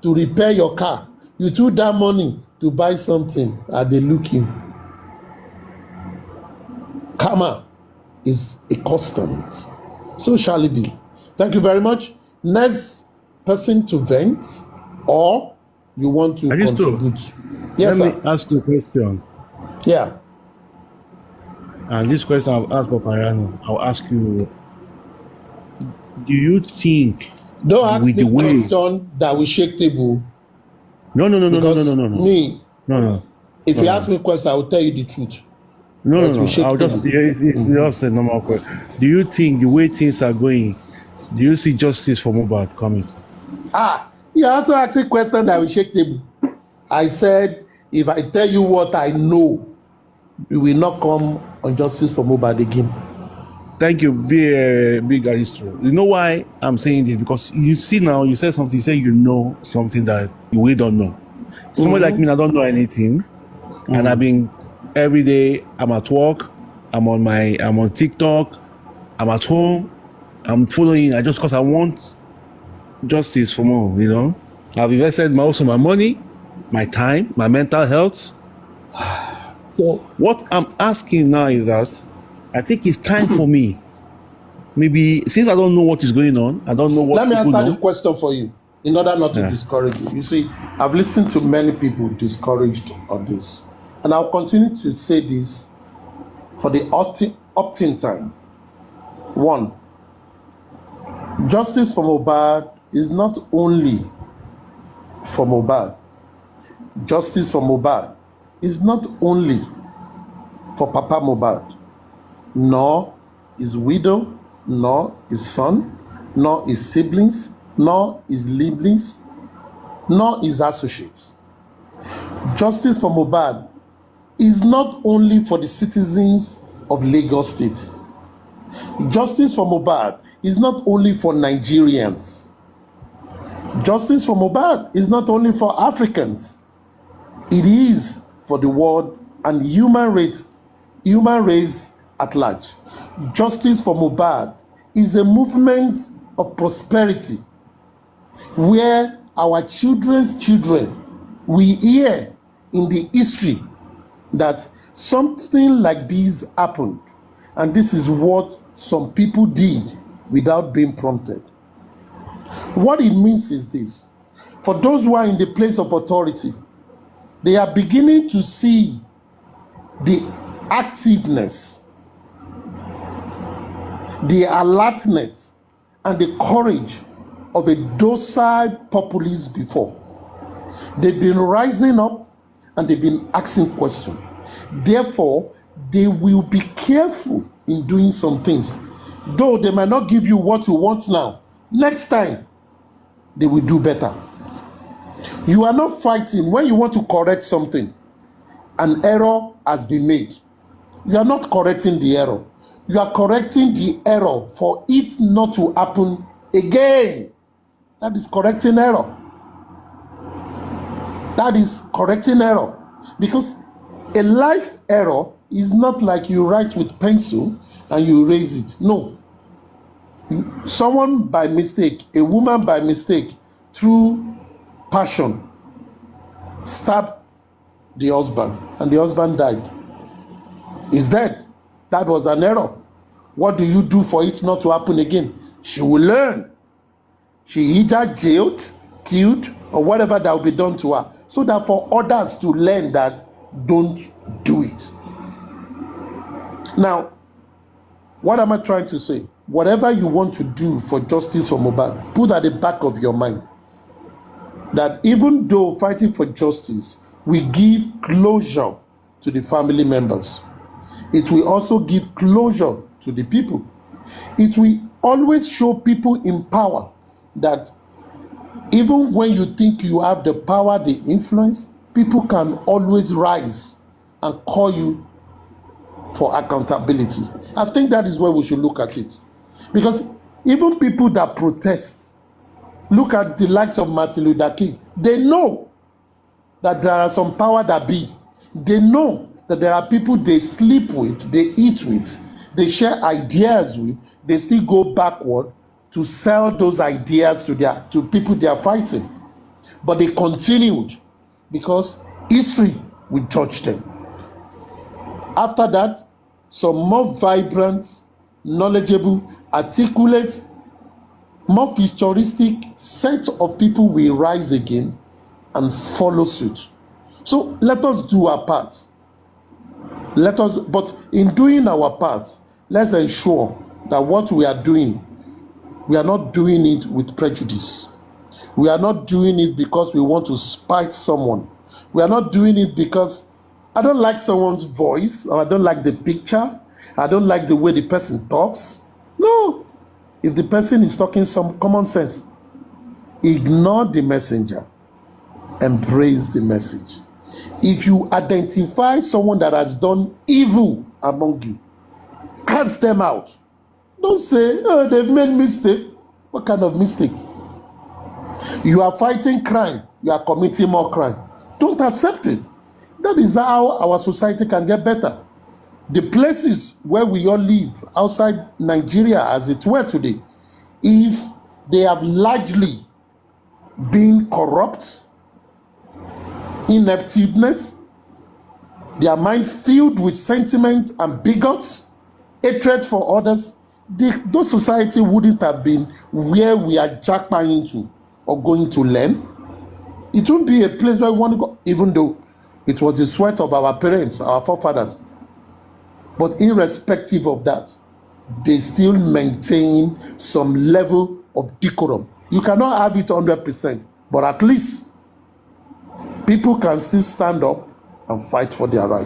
to repair your car. You took that money to buy something. Are they looking? Karma. is a constant. So shall it be. Thank you very much. Next person to vent, or you want to Aristo, contribute? Yes, let me sir. ask you a question. Yeah. And this question I've asked Papayano, I'll ask you, do you think Don't ask with the me way... question that will shake table. No. Because me, No. if you ask me a question, I will tell you the truth. No. But it will shake I'll just, table. it's just a normal question. Do you think the way things are going, do you see justice for Mohbad coming? You also asked a question that will shake table. I said, if I tell you what I know, you will not come on justice for Mohbad again. Thank you, big Aristo. You know why I'm saying this? Because you see now, you said something, you say you know something that we don't know. Somebody like me, I don't know anything. And I've been, every day, I'm at work, I'm on TikTok, I'm at home, I'm following, because I want justice for more, you know. I've invested also my money, my time, my mental health. So what I'm asking now is that I think it's time for me. Maybe since I don't know what is going on, I don't know what Let me people answer know. the question for you in order not to discourage you. You see, I've listened to many people discouraged on this. And I'll continue to say this for the opt-in time. One, justice for Mohbad is not only for Mohbad. Justice for Mohbad is not only for Papa Mohbad, nor his widow, nor his son, nor his siblings, nor his siblings, nor his associates. Justice for Mohbad is not only for the citizens of Lagos State. Justice for Mohbad is not only for Nigerians. Justice for Mohbad is not only for Africans. It is for the world and human race at large. Justice for Mohbad is a movement of prosperity where our children's children will hear in the history that something like this happened, and this is what some people did without being prompted. What it means is this: for those who are in the place of authority, they are beginning to see the activeness, the alertness, and the courage of a docile populace before. They've been rising up and they've been asking questions. Therefore, they will be careful in doing some things. Though they might not give you what you want now, next time they will do better. You are not fighting when you want to correct something. An error has been made. You are not correcting the error. You are correcting the error for it not to happen again. That is correcting error. That is correcting error. Because a life error is not like you write with pencil and you erase it. No. Someone by mistake, a woman by mistake, through passion, stabbed the husband, and the husband died. He's dead. That was an error. What do you do for it not to happen again? She will learn. She either jailed, killed, or whatever that will be done to her, so that for others to learn that don't do it. Now, what am I trying to say? Whatever you want to do for justice for Mohbad, put at the back of your mind that even though fighting for justice will give closure to the family members, it will also give closure to the people. It will always show people in power that even when you think you have the power, the influence, people can always rise and call you for accountability. I think that is where we should look at it. Because even people that protest, look at the likes of Martin Luther King, they know that there are some power that be. They know that there are people they sleep with, they eat with, they share ideas with, they still go backward to sell those ideas to people they are fighting. But they continued because history will judge them. After that, some more vibrant knowledgeable, articulate, more futuristic set of people will rise again and follow suit. So let us do our part. But in doing our part, let's ensure that what we are doing, we are not doing it with prejudice. We are not doing it because we want to spite someone. We are not doing it because I don't like someone's voice, or I don't like the picture, I don't like the way the person talks. No. If the person is talking some common sense, ignore the messenger, embrace the message. If you identify someone that has done evil among you, cast them out. Don't say, oh, they've made mistake. What kind of mistake? You are fighting crime, you are committing more crime. Don't accept it. That is how our society can get better. The places where we all live outside Nigeria, as it were today, if they have largely been corrupt, ineptness, their mind filled with sentiment and bigots, hatred for others, those society wouldn't have been where we are jackpotting into or going to learn. It won't be a place where we want to go, even though it was the sweat of our parents, our forefathers. But irrespective of that, they still maintain some level of decorum. You cannot have it 100%, but at least people can still stand up and fight for their right.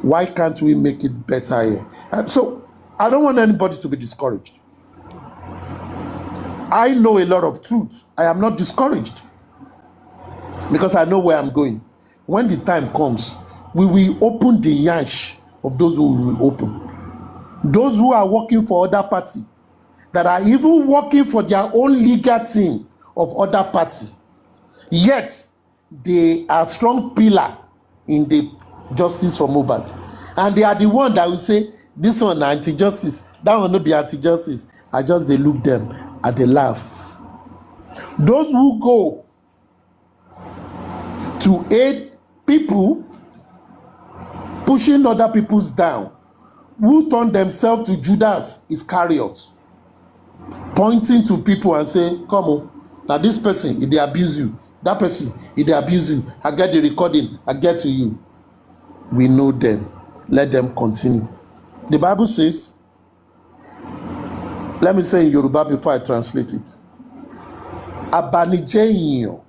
Why can't we make it better here? And so I don't want anybody to be discouraged. I know a lot of truth. I am not discouraged because I know where I'm going. When the time comes, we will open the yash of those who will open. Those who are working for other party, that are even working for their own legal team of other party, yet they are strong pillar in the justice for Mohbad, and they are the one that will say this one anti-justice, that one no be anti-justice. I just they look them and they laugh. Those who go to aid people pushing other people's down, who turn themselves to Judas Iscariot, pointing to people and say, come on, now this person, if they abuse you, that person, if they abuse you, I get the recording, I get to you. We know them. Let them continue. The Bible says, let me say in Yoruba before I translate it. Abanijẹ́ èèyàn,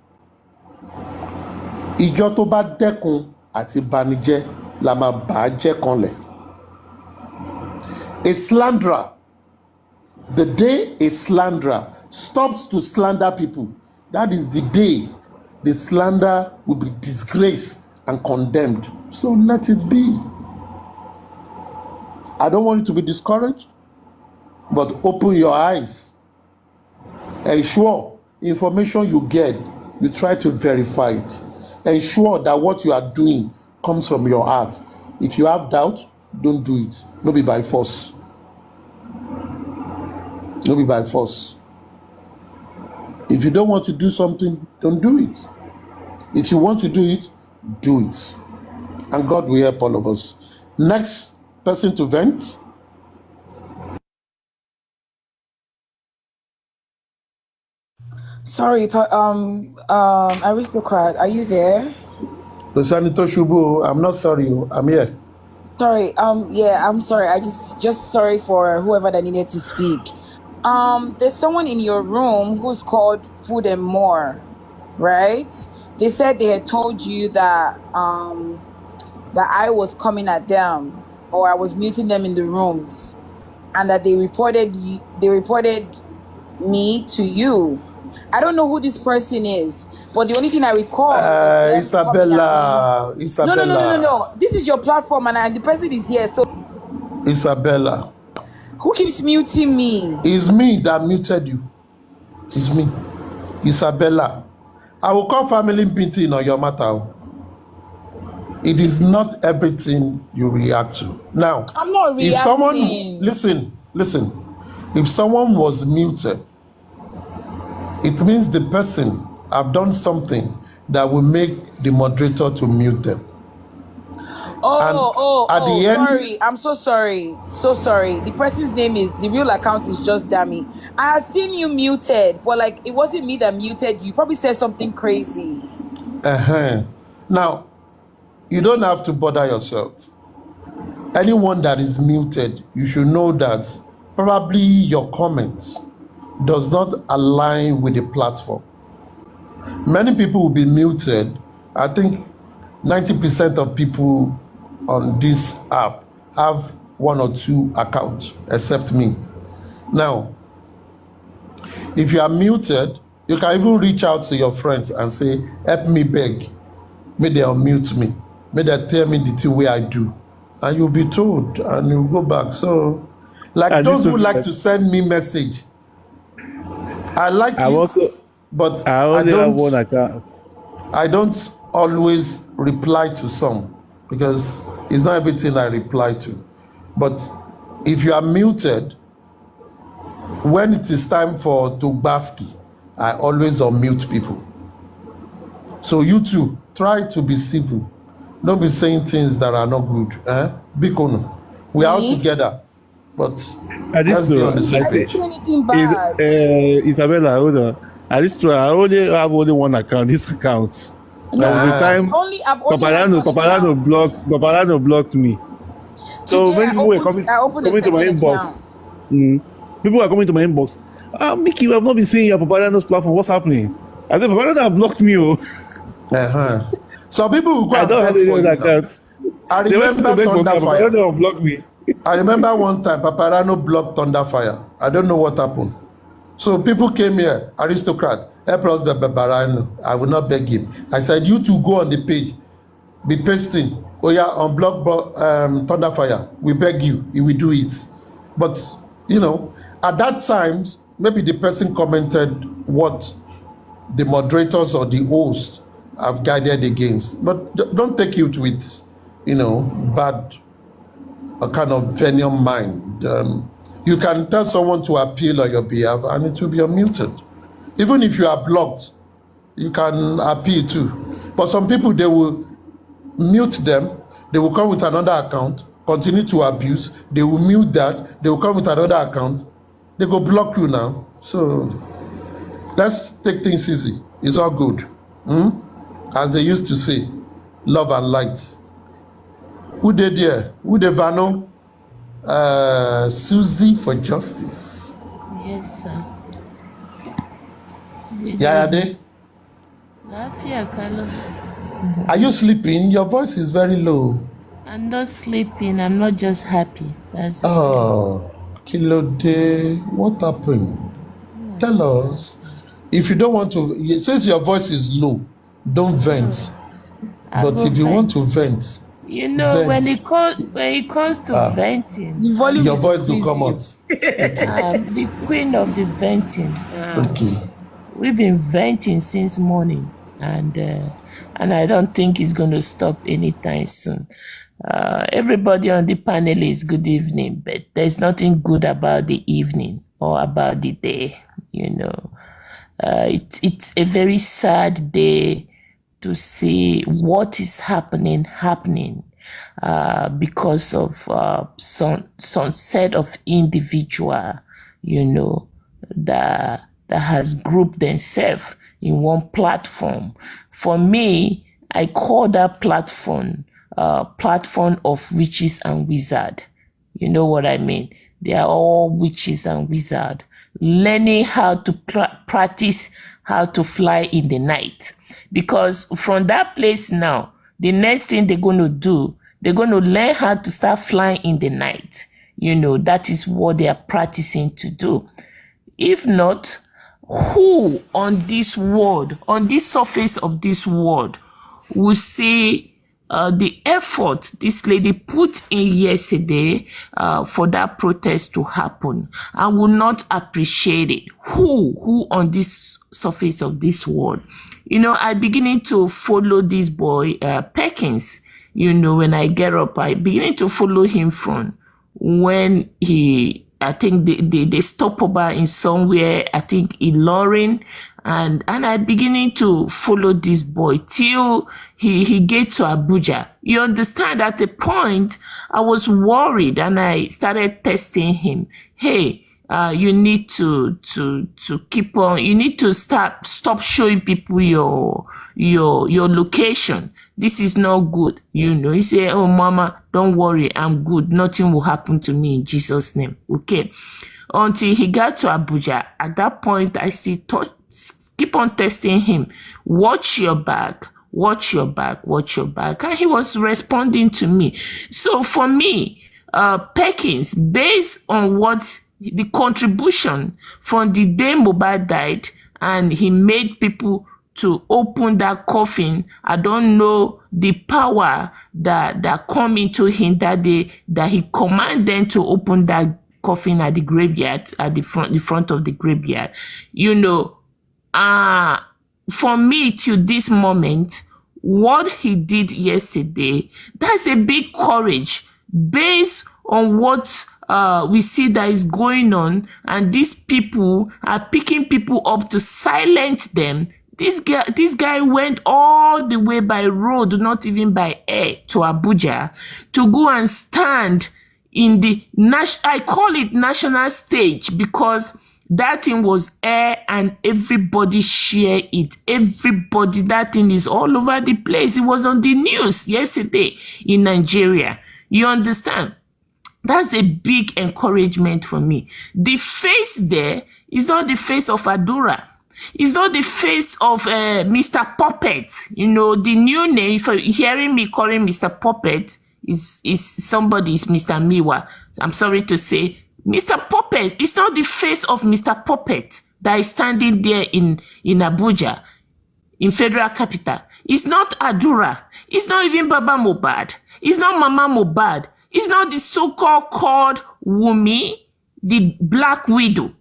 ìjọ tó bá dẹ́kun àti banijẹ́ la máa bàá jẹ́ kanlẹ̀. A slanderer, the day a slanderer stops to slander people, that is the day the slander will be disgraced and condemned. So let it be. I don't want you to be discouraged, but open your eyes. Ensure information you get, you try to verify it. Ensure that what you are doing comes from your heart. If you have doubt, don't do it. No be by force. No be by force. If you don't want to do something, don't do it. If you want to do it, do it. And God will help all of us. Next person to vent. Sorry, Aristocrat, are you there? Senator Shubu, I'm not sorry. I'm here. Sorry, yeah, I'm sorry. I just sorry for whoever that needed to speak. There's someone in your room who's called Food and More, right? They said they had told you that that I was coming at them, or I was muting them in the rooms, and that they reported me to you. I don't know who this person is, but the only thing I recall is Isabella. No. This is your platform, and the person is here. So Isabella. Who keeps muting me? It's me that muted you. It's me. Isabella. I will call family meeting on your matter. It is not everything you react to. Now, I'm not reacting. If someone, listen. If someone was muted, it means the person have done something that will make the moderator to mute them. At the end, Sorry. I'm so sorry. So sorry. The person's name is, the real account is just Dammy. I had seen you muted, but like, it wasn't me that muted you. You probably said something crazy. now, you don't have to bother yourself. Anyone that is muted, you should know that probably your comments does not align with the platform. Many people will be muted. I think 90% of people on this app have 1 or 2 accounts, except me. Now, if you are muted, you can even reach out to your friends and say, help me beg. May they unmute me. May they tell me the thing where I do. And you'll be told and you'll go back. So, like And those this who is like to send me message, I like I'm you, also but I only have one account. I don't always reply to some because it's not everything I reply to. But if you are muted, when it is time for Tugbaski, I always unmute people. So you too, try to be civil. Don't be saying things that are not good. Bikono. We are all Me? together, but And let's this be on the I same didn't page. do anything bad. Isabella, hold on. At this time, I only have only one account. This account. There was a time I've only had one account. Paparano blocked me. So Today many people were coming I opened a coming to my second inbox. account. People were coming to my inbox. Mickey, you have not been seeing your Paparano's platform. What's happening? I said, Paparano have blocked me. Some people will go I and don't have beg any for other you now. account. I They went to remember beg for me. Thunderfire. Paparano blocked me. I remember one time Paparano blocked Thunderfire. I don't know what happened. So people came here, aristocrat, help us Paparano. I will not beg him. I said, you two go on the page, be pasting. Oh yeah, unblock Thunderfire. We beg you, he will do it. But you know, at that time, maybe the person commented what the moderators or the host have guided against. But don't take it with, bad a kind of venial mind. You can tell someone to appeal on your behalf and it will be unmuted. Even if you are blocked, you can appeal too. But some people, they will mute them, they will come with another account, continue to abuse, they will mute that, they will come with another account, they go block you now. So let's take things easy. It's all good. As they used to say, love and light. Who did there? Who did Vano? Susie for Justice. Yes, sir. Yayade, Lafia Kalo. are you sleeping? Your voice is very low. I'm not sleeping. I'm not just happy. That's Oh, Kilode, what happened? Tell us. If you don't want to, since your voice is low, don't vent. But if you want to vent, you know, when vent. it comes to venting, The volume Your is voice will come increasing. out. the queen of the venting. Okay. We've been venting since morning, and I don't think it's going to stop anytime soon. Everybody on the panel is good evening, but there's nothing good about the evening or about the day. You know, it's a very sad day to see what is happening because of some set of individual, you know, that has grouped themselves in one platform. For me, I call that platform of witches and wizards. You know what I mean? They are all witches and wizards learning how to practice how to fly in the night. Because from that place now, the next thing they're going to do, they're going to learn how to start flying in the night. You know, that is what they are practicing to do. If not, who on this world, on this surface of this world, will say the effort this lady put in yesterday for that protest to happen and will not appreciate it? Who on this surface of this world? You know, I beginning to follow this boy, Perkins. You know, when I get up, I beginning to follow him from when he I think they stop over in somewhere, I think in Lauren, and I beginning to follow this boy till he get to Abuja. You understand, at a point I was worried and I started testing him. Hey, you need to keep on, you need to stop showing people your location. This is not good. You know, he said, oh mama, don't worry, I'm good, nothing will happen to me in Jesus' name. Okay, until he got to Abuja. At that point I still keep on testing him. Watch your back, watch your back, watch your back. And he was responding to me. So for me, Perkins, based on what the contribution from the day Mohbad died and he made people to open that coffin, I don't know the power that come into him that day, that he commanded them to open that coffin at the graveyard, at the front of the graveyard. You know, for me till this moment, what he did yesterday, that's a big courage based on what we see that is going on, and these people are picking people up to silence them. This guy went all the way by road, not even by air, to Abuja to go and stand in the I call it national stage, because that thing was air and everybody share it. Everybody, that thing is all over the place. It was on the news yesterday in Nigeria. You understand? That's a big encouragement for me. The face there is not the face of Adura. It's not the face of Mr. Puppet. You know, the new name, if you're hearing me calling Mr. Puppet, is somebody, is Mr. Miwa. I'm sorry to say, Mr. Puppet, it's not the face of Mr. Puppet that is standing there in Abuja, in Federal Capital. It's not Adura. It's not even Baba Mohbad. It's not Mama Mohbad. It's not the so-called called Wumi, the Black Widow.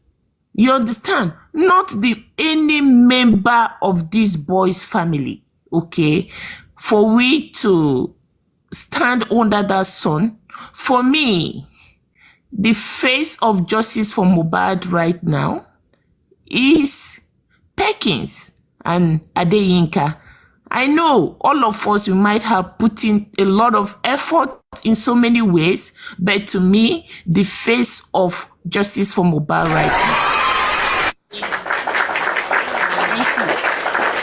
You understand? Not any member of this boy's family. Okay? For we to stand under that sun, for me, the face of justice for Mohbad right now is Perkins and Adeyinka. I know all of us, we might have put in a lot of effort in so many ways, but to me, the face of justice for Mohbad right now.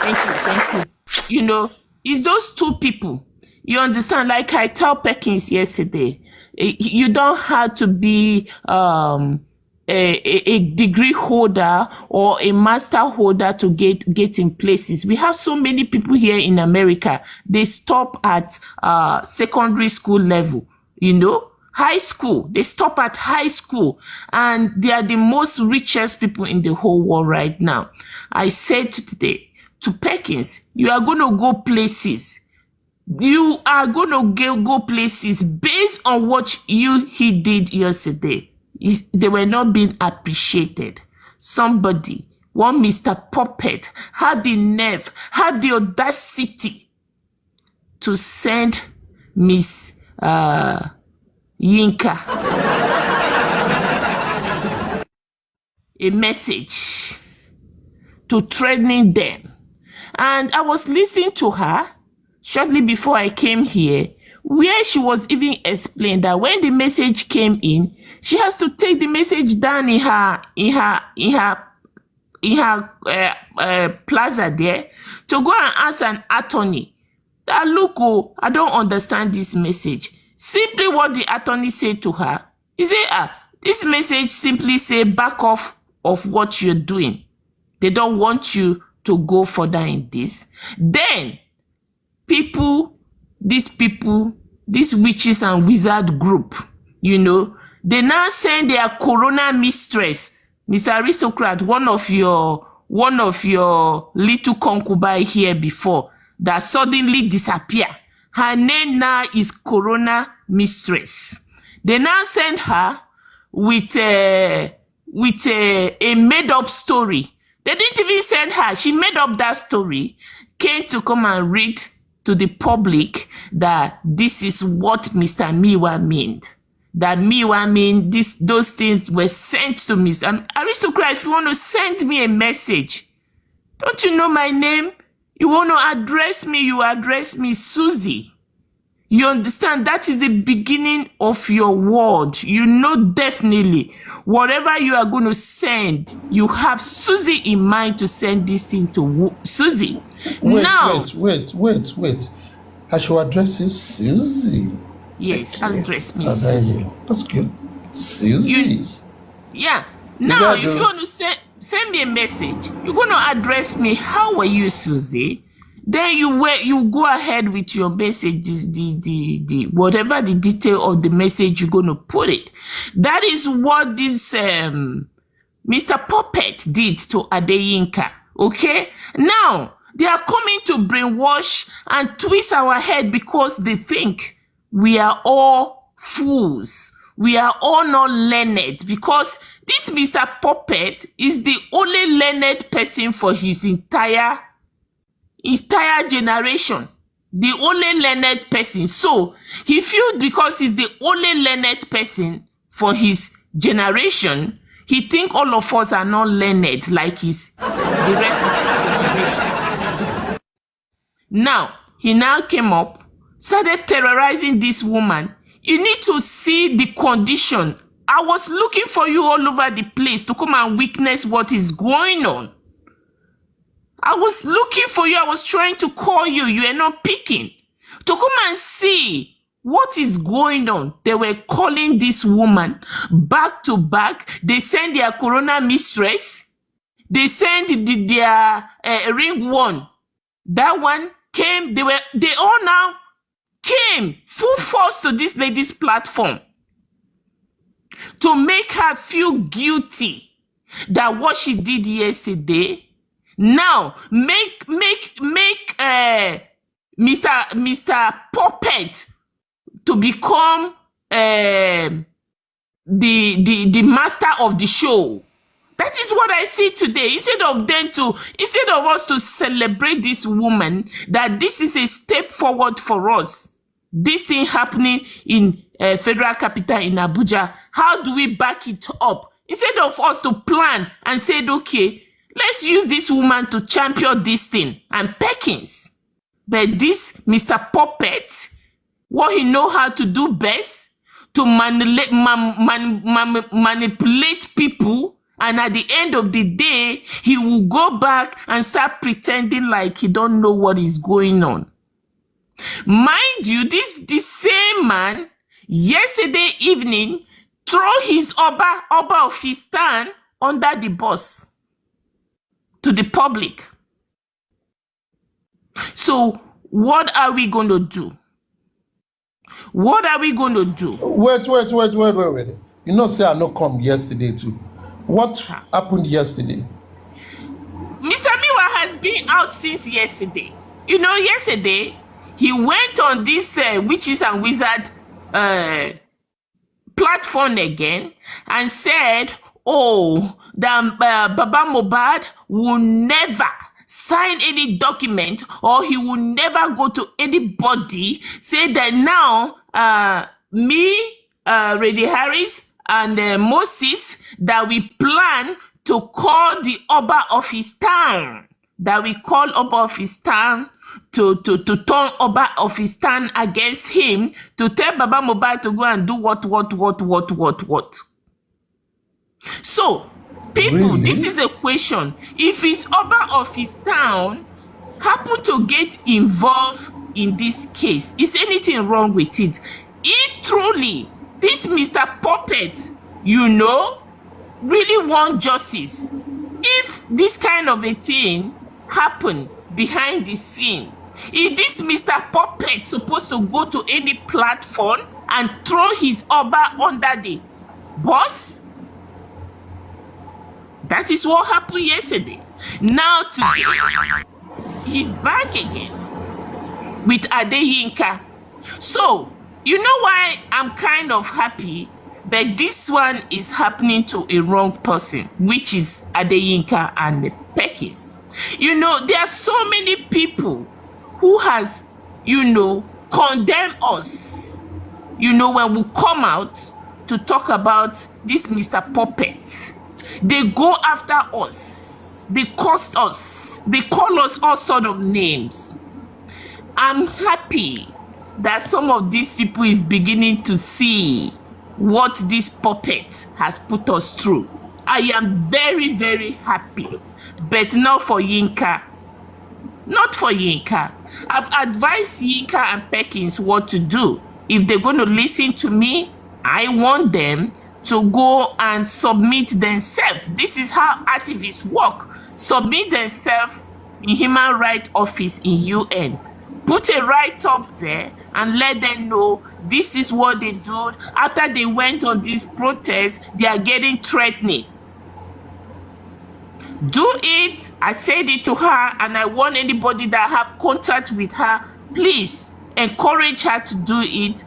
Thank you. You know, it's those two people. You understand? Like I tell Perkins yesterday, you don't have to be a degree holder or a master holder to get in places. We have so many people here in America. They stop at secondary school level, you know, high school. They stop at high school, and they are the most richest people in the whole world right now. I said today to Perkins, you are going to go places. You are going to go places based on what he did yesterday. They were not being appreciated. Somebody, one Mr. Puppet, had the nerve, had the audacity to send Miss Yinka a message to threatening them. And I was listening to her shortly before I came here, where she was even explained that when the message came in, she has to take the message down in her plaza there to go and ask an attorney that, look, oh, I don't understand this message. Simply what the attorney said to her, he said, this message simply say back off of what you're doing. They don't want you to go further in this. Then these witches and wizard group, you know, they now send their corona mistress, Mr. Aristocrat, one of your little concubine here before, that suddenly disappear. Her name now is Corona Mistress. They now send her with a made-up story. They didn't even send her. She made up that story, came to come and read to the public that this is what Mr. Miwa meant. that I mean, those things were sent to me. Aristocrat, if you want to send me a message, don't you know my name? You want to address me, you address me Susie. You understand? That is the beginning of your word. You know definitely whatever you are going to send, you have Susie in mind to send this thing to Susie. Wait. I should address you, Susie. Yes, Okay. address me, There you Susie. go. That's good. Susie. Yeah. Now, if gotta you want to send me a message, you're going to address me. How are you, Susie? Then you go ahead with your message, the whatever the detail of the message you're going to put it. That is what this Mr. Puppet did to Adeyinka. Okay? Now, they are coming to brainwash and twist our head because they think we are all fools. We are all not learned because this Mr. Puppet is the only learned person for his entire generation. The only learned person. So he feels because he's the only learned person for his generation, he think all of us are not learned like the rest of the generation. Now, he now came up, started terrorizing this woman. You need to see the condition. I was looking for you all over the place to come and witness what is going on. I was looking for you. I was trying to call you. You are not picking. To come and see what is going on. They were calling this woman back to back. They sent their corona mistress. They sent their ring one. That one came. They all now came full force to this lady's platform to make her feel guilty that what she did yesterday. Now make Mr. Puppet to become the master of the show. That is what I see today. Instead of us to celebrate this woman, that this is a step forward for us. This thing happening in Federal Capital in Abuja. How do we back it up? Instead of us to plan and say, okay, let's use this woman to champion this thing and Perkins. But this Mr. Puppet, what he know how to do best, to manipulate people, and at the end of the day, he will go back and start pretending like he don't know what is going on. Mind you, the same man, yesterday evening, throw his Oba of his town under the bus to the public. So what are we going to do? What are we going to do? Wait. You know, say I no come yesterday too. What happened yesterday? Mr. Miwa has been out since yesterday. You know, yesterday, he went on this Witches and Wizard platform again and said, oh, that Baba Mohbad will never sign any document or he will never go to anybody. Say that now, Reddy Harris and Moses, that we plan to call the Oba of his town. That we call Oba of his town to turn Oba of his town against him, to tell Baba Mohbad to go and do what. So, people, Really? this is a question. If his Oba of his town happen to get involved in this case, is anything wrong with it? If truly this Mr. Puppet, you know, really want justice, if this kind of a thing happen behind the scene, if this Mr. Puppet supposed to go to any platform and throw his Oba under the bus, that is what happened yesterday. Now today, he's back again with Adeyinka. So, you know why I'm kind of happy? But this one is happening to a wrong person, which is Adeyinka and Perkins. You know, there are so many people who has, you know, condemned us. You know, when we come out, to talk about this Mr. Puppet. They go after us. They cost us. They call us all sort of names. I'm happy that some of these people is beginning to see what this puppet has put us through. I am very, very happy, but not for Yinka. Not for Yinka. I've advised Yinka and Perkins what to do. If they're going to listen to me, I want them to go and submit themselves. This is how activists work. Submit themselves in Human Rights Office in UN. Put a write-up there and let them know this is what they do. After they went on this protest, they are getting threatening. Do it. I said it to her, and I want anybody that have contact with her, please encourage her to do it.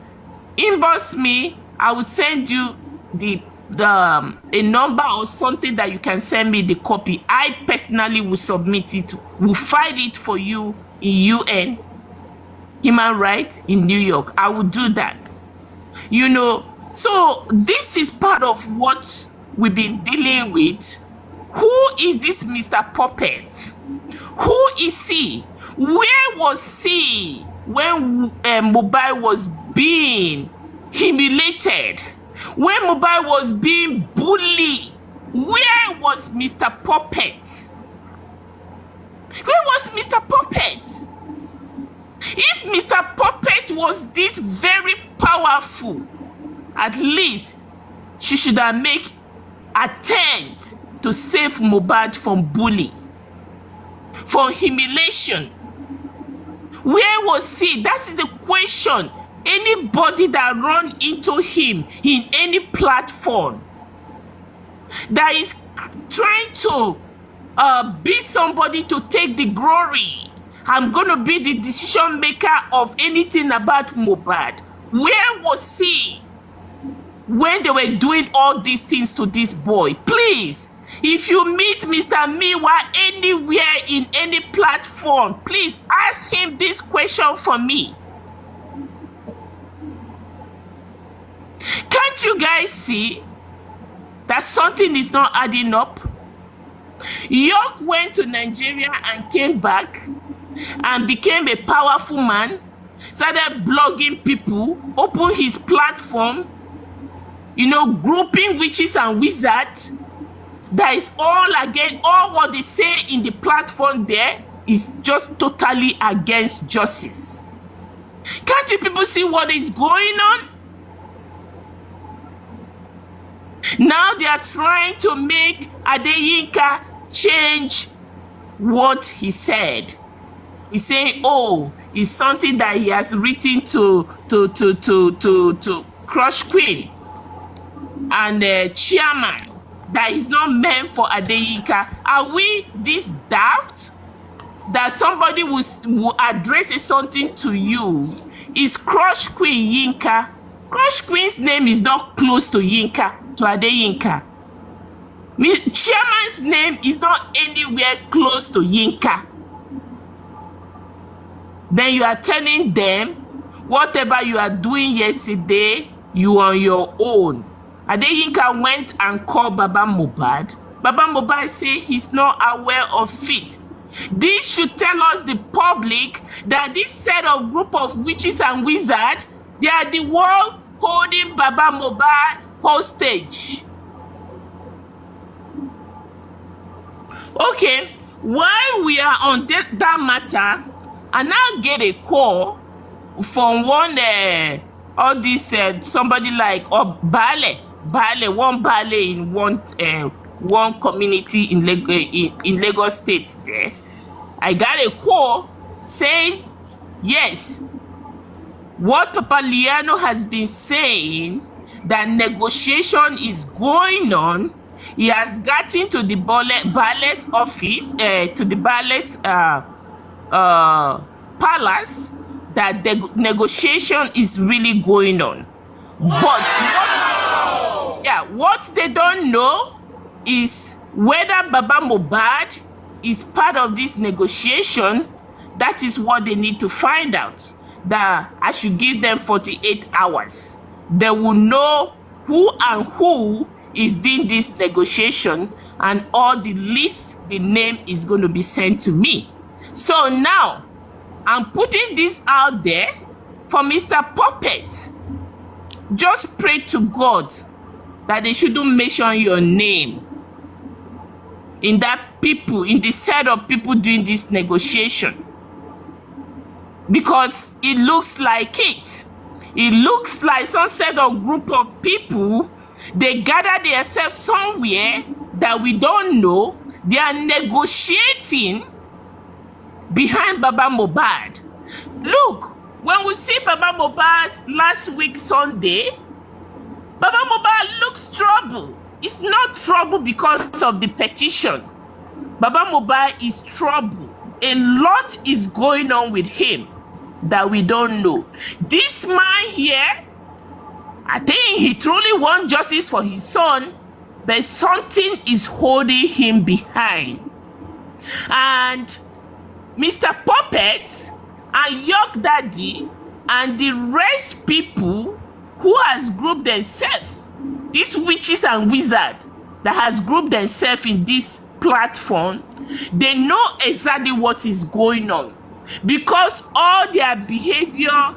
Inbox me. I will send you a number or something that you can send me the copy. I personally will submit it. Will file it for you in UN, Human Rights in New York. I will do that. You know, so this is part of what we've been dealing with. Who is this Mr. Puppet? Who is he? Where was he when Mohbad was being humiliated? When Mohbad was being bullied? Where was Mr. Puppet? Where was Mr. Puppet? If Mr. Puppet was this very powerful, at least she should have made attempt to save Mohbad from bullying, from humiliation. Where was he? That's the question. Anybody that run into him in any platform that is trying to be somebody to take the glory, I'm going to be the decision maker of anything about Mohbad. Where was he when they were doing all these things to this boy? Please, if you meet Mr. Miwa anywhere in any platform, please ask him this question for me. Can't you guys see that something is not adding up? York went to Nigeria and came back and became a powerful man, started blogging people, opened his platform, you know, grouping witches and wizards. That is all against, all what they say in the platform there is just totally against justice. Can't you people see what is going on? Now they are trying to make Adeyinka change what he said. He's saying, oh, it's something that he has written to Crush Queen and Chairman that is not meant for Adeyinka. Are we this daft that somebody will address something to you? Is Crush Queen Yinka? Crush Queen's name is not close to Yinka, to Adeyinka. Chairman's name is not anywhere close to Yinka. Then you are telling them whatever you are doing yesterday, you are on your own. Adeyinka went and called Baba Mohbad. Baba Mohbad said he's not aware of it. This should tell us, the public, that this set of group of witches and wizards, they are the one holding Baba Mohbad hostage. Okay, while we are on that matter, I now get a call from one all this somebody like Bale, one Bale in one community in Lagos State. There, I got a call saying, yes, what Papa Liano has been saying, that negotiation is going on. He has gotten to the Bale's office, to the Bale's palace, that the negotiation is really going on. But what they don't know is whether Baba Mohbad is part of this negotiation. That is what they need to find out. That I should give them 48 hours. They will know who and who is doing this negotiation, and all the list, the name is going to be sent to me. So now, I'm putting this out there for Mr. Puppet. Just pray to God that they shouldn't mention your name in the set of people doing this negotiation, because it looks like it. It looks like some set of group of people, they gather themselves somewhere that we don't know. They are negotiating behind Baba Mohbad. Look, when we see Baba Mohbad's last week Sunday, Baba Mohbad looks trouble. It's not trouble because of the petition. Baba Mohbad is trouble. A lot is going on with him that we don't know. This man here, I think he truly wants justice for his son, but something is holding him behind. And Mr. Puppet and York Daddy and the rest people who has grouped themselves, these witches and wizards that has grouped themselves in this platform, they know exactly what is going on, because all their behavior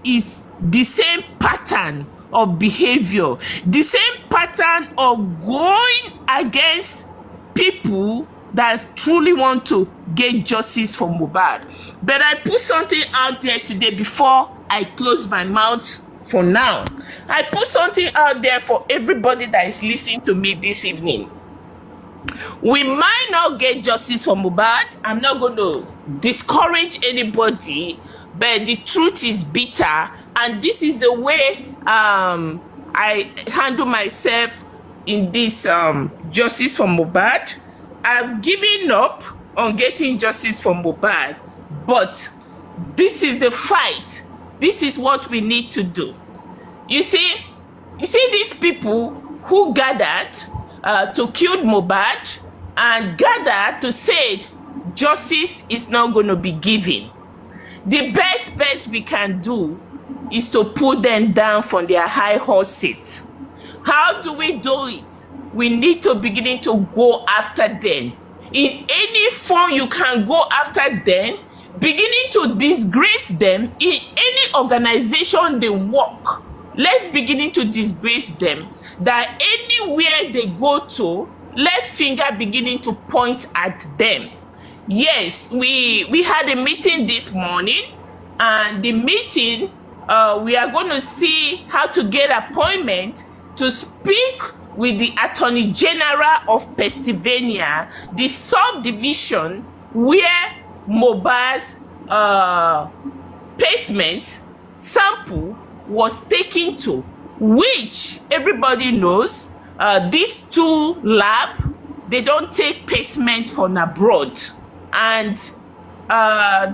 is the same pattern of behavior, the same pattern of going against people that truly want to get justice for Mohbad. But I put something out there today before I close my mouth for now. I put something out there for everybody that is listening to me this evening. We might not get justice for Mohbad. I'm not going to discourage anybody, but the truth is bitter, and this is the way I handle myself in this justice for Mohbad. I've given up on getting justice for Mohbad, but this is the fight. This is what we need to do. You see these people who gathered to kill Mohbad and gathered to say justice is not going to be given. The best we can do is to put them down from their high horse seats. How do we do it? We need to begin to go after them. In any form you can go after them, beginning to disgrace them in any organization they work. Let's begin to disgrace them, that anywhere they go to, let finger beginning to point at them. Yes, we had a meeting this morning, and the meeting, we are going to see how to get appointment to speak with the Attorney General of Pennsylvania, the subdivision where Mohbad's pacement sample was taken to, which everybody knows, these two labs, they don't take pacement from abroad. And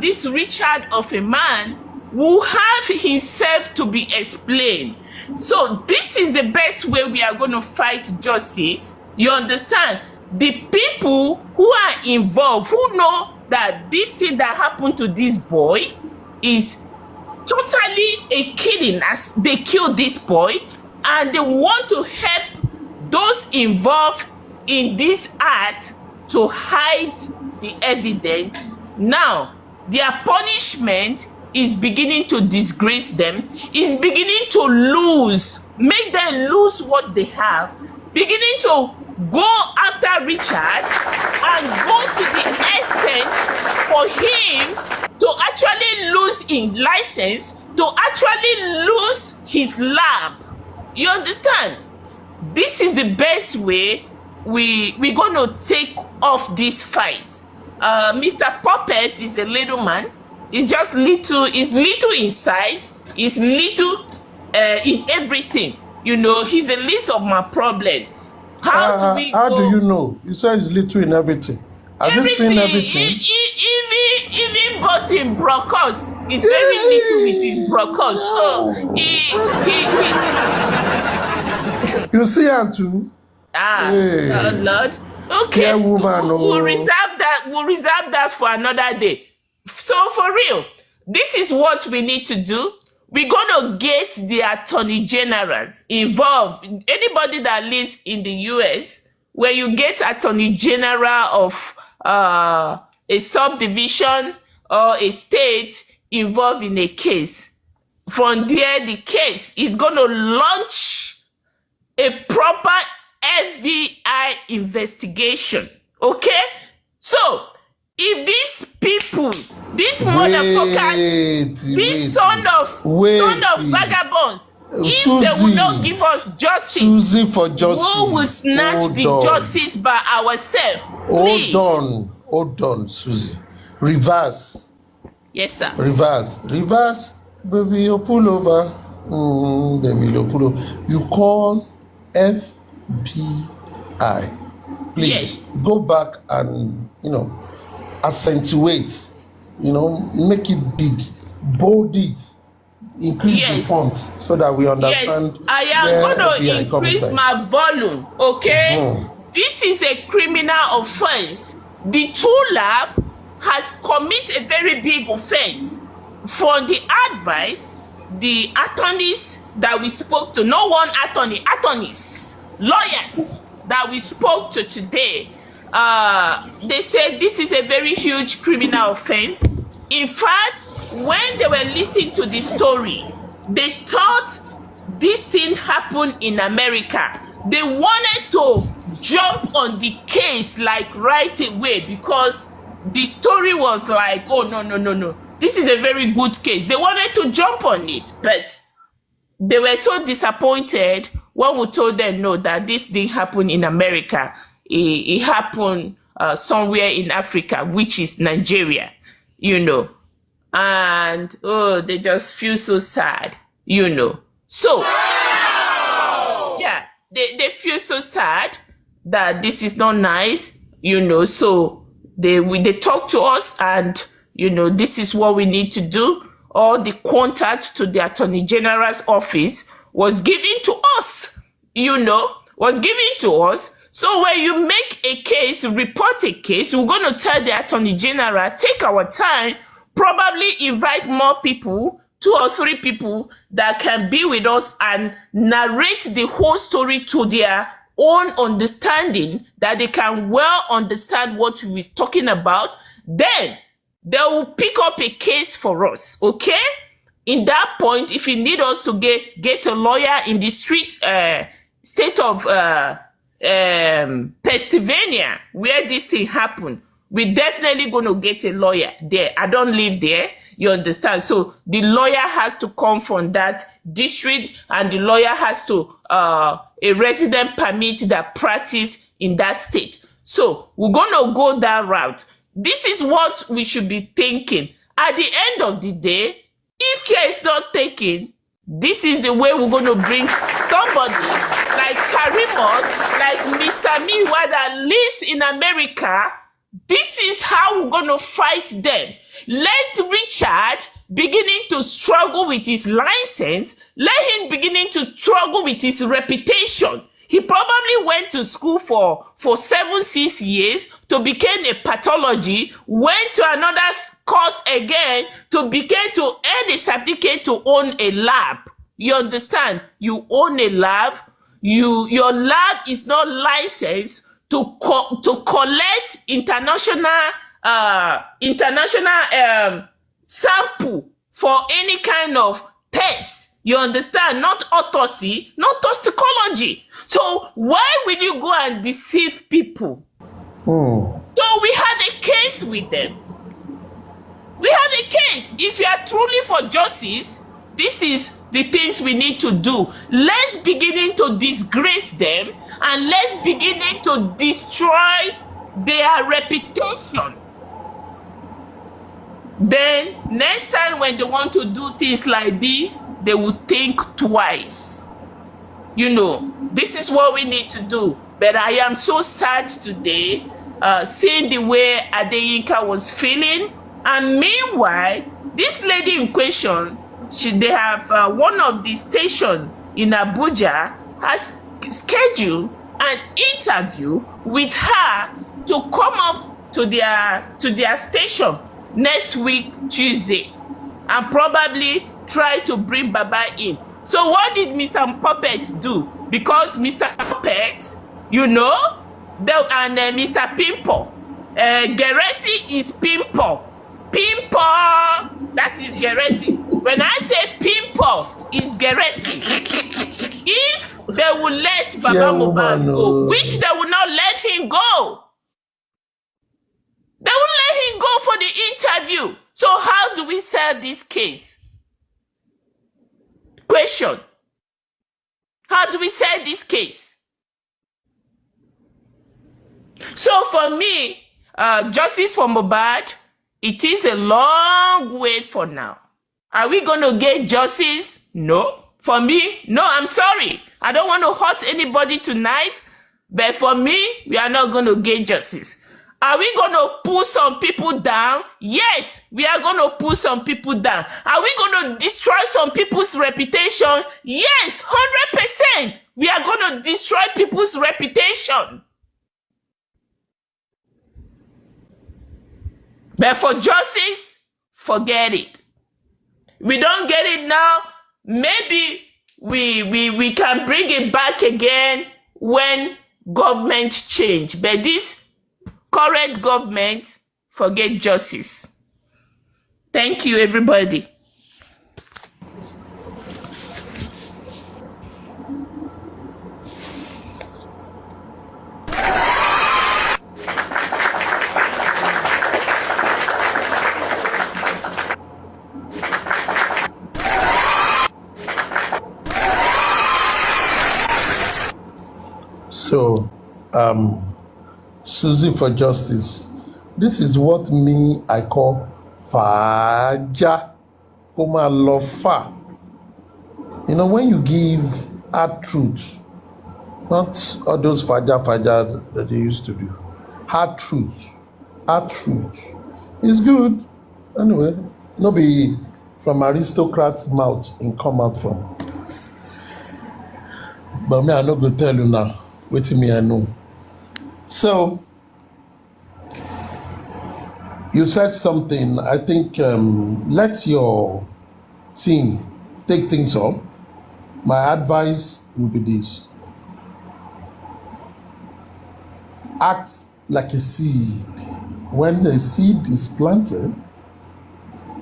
this Richard of a man will have himself to be explained. So this is the best way we are going to fight justice. You understand? The people who are involved, who know that this thing that happened to this boy is totally a killing, as they killed this boy, and they want to help those involved in this act to hide the evidence. Now, their punishment is beginning to disgrace them, is beginning to make them lose what they have, beginning to go after Richard and go to the extent for him to actually lose his license, to actually lose his lab. You understand? This is the best way we're going to take off this fight. Mr. Puppet is a little man. He's just little. He's little in size. He's little in everything. You know, he's the least of my problem. How do you know? You said he's little in everything. Have you seen everything? Even but in Brocos, he's very little with his Brocos. So you see him too? Lord. Okay, yeah, woman, we'll reserve that for another day. So for real, this is what we need to do. we're going to get the attorney generals involved. Anybody that lives in the US, where you get attorney general of a subdivision or a state involved in a case, from there the case is going to launch a proper FBI investigation. Okay? So, if these people, these motherfuckers, this son of vagabonds, if they will not give us justice, Susie, for justice, who will snatch the justice by ourselves? Please. Hold on, Susie. Reverse. Yes, sir. Reverse. Baby, you pull over. Baby, you pull over. You call FBI. Please, Yes. go back and, accentuate, make it big, bold it, increase the Yes. font so that we Yes, understand. I am going to increase my volume, okay? This is a criminal offense. The TULAB has committed a very big offense. From the advice, the attorneys that we spoke to, no one attorney, attorneys, lawyers that we spoke to today, they said this is a very huge criminal offense. In fact, when they were listening to the story, they thought this thing happened in America. They wanted to jump on the case like right away because the story was like, oh, no. This is a very good case. They wanted to jump on it, but they were so disappointed when we told them, no, that this didn't happen in America. It happened somewhere in Africa, which is Nigeria, And, they just feel so sad, So, yeah, they feel so sad that this is not nice, So they talk to us and, this is what we need to do. All the contact to the Attorney General's office was given to us, was given to us. So when you make a case, report a case, we're going to tell the Attorney General, take our time, probably invite more people, 2 or 3 people that can be with us and narrate the whole story to their own understanding, that they can well understand what we're talking about. Then they will pick up a case for us, okay? In that point, if you need us to get a lawyer in the state of Pennsylvania, where this thing happened, we're definitely going to get a lawyer there. I don't live there, you understand? So the lawyer has to come from that district, and the lawyer has to a resident permit that practice in that state. So we're going to go that route. This is what we should be thinking. At the end of the day, if care is not taken, this is the way we're going to bring somebody like Karimot, like Mr. Miwa that lives in America. This is how we're going to fight them. Let Richard beginning to struggle with his license. Let him beginning to struggle with his reputation. He probably went to school for 7-6 years to become a pathology, went to another course again to begin to earn a certificate to own a lab. You understand? You own a lab. Your lab is not licensed to collect international sample for any kind of test. You understand? Not autopsy, not toxicology. So why will you go and deceive people? So we had a case with them. We had a case. If you are truly for justice, this is the things we need to do. Let's begin to disgrace them, and let's begin to destroy their reputation. Then next time when they want to do things like this, they will think twice. This is what we need to do. But I am so sad today, seeing the way Adeyinka was feeling. And meanwhile, this lady in question, they have one of the stations in Abuja has scheduled an interview with her to come up to their station next week, Tuesday, and probably try to bring Baba in. So what did Mr. Puppet do? Because Mr. Puppet, you know, and Mr. Pimple, Geresi is Pimple. Pimple, that is Geresi. When I say Pimple, is Geresi. If they will let Baba Mohbad go, which they will not let him go. They will let him go for the interview. So how do we sell this case? Question. How do we sell this case? So for me, justice for Mohbad, it is a long wait for now. Are we going to get justice? No. For me, no, I'm sorry. I don't want to hurt anybody tonight, but for me, we are not going to get justice. Are we going to pull some people down? Yes, we are going to pull some people down. Are we going to destroy some people's reputation? Yes, 100%. We are going to destroy people's reputation. But for justice, forget it. We don't get it now. Maybe we can bring it back again when governments change. But this current government, forget justice. Thank you, everybody. So, Susie for Justice, this is what I call Faja Kuma Lofa. You know, when you give hard truth, not all those Faja that they used to do. Hard truth. It's good. Anyway, no be from aristocrats' mouth and come out from. But me, I no go tell you now. Wait till me, I know. So, you said something. I think let your team take things up. My advice would be this. Act like a seed. When the seed is planted,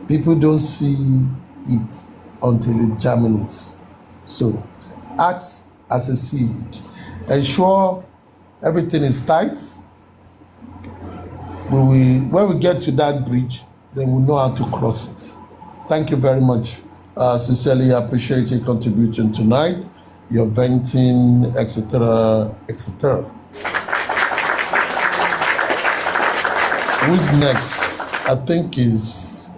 people don't see it until it germinates. So, act as a seed. Ensure everything is tight. When we get to that bridge, then we know how to cross it. Thank you very much. Sincerely appreciate your contribution tonight, your venting, etc., etc. Who's next? I think is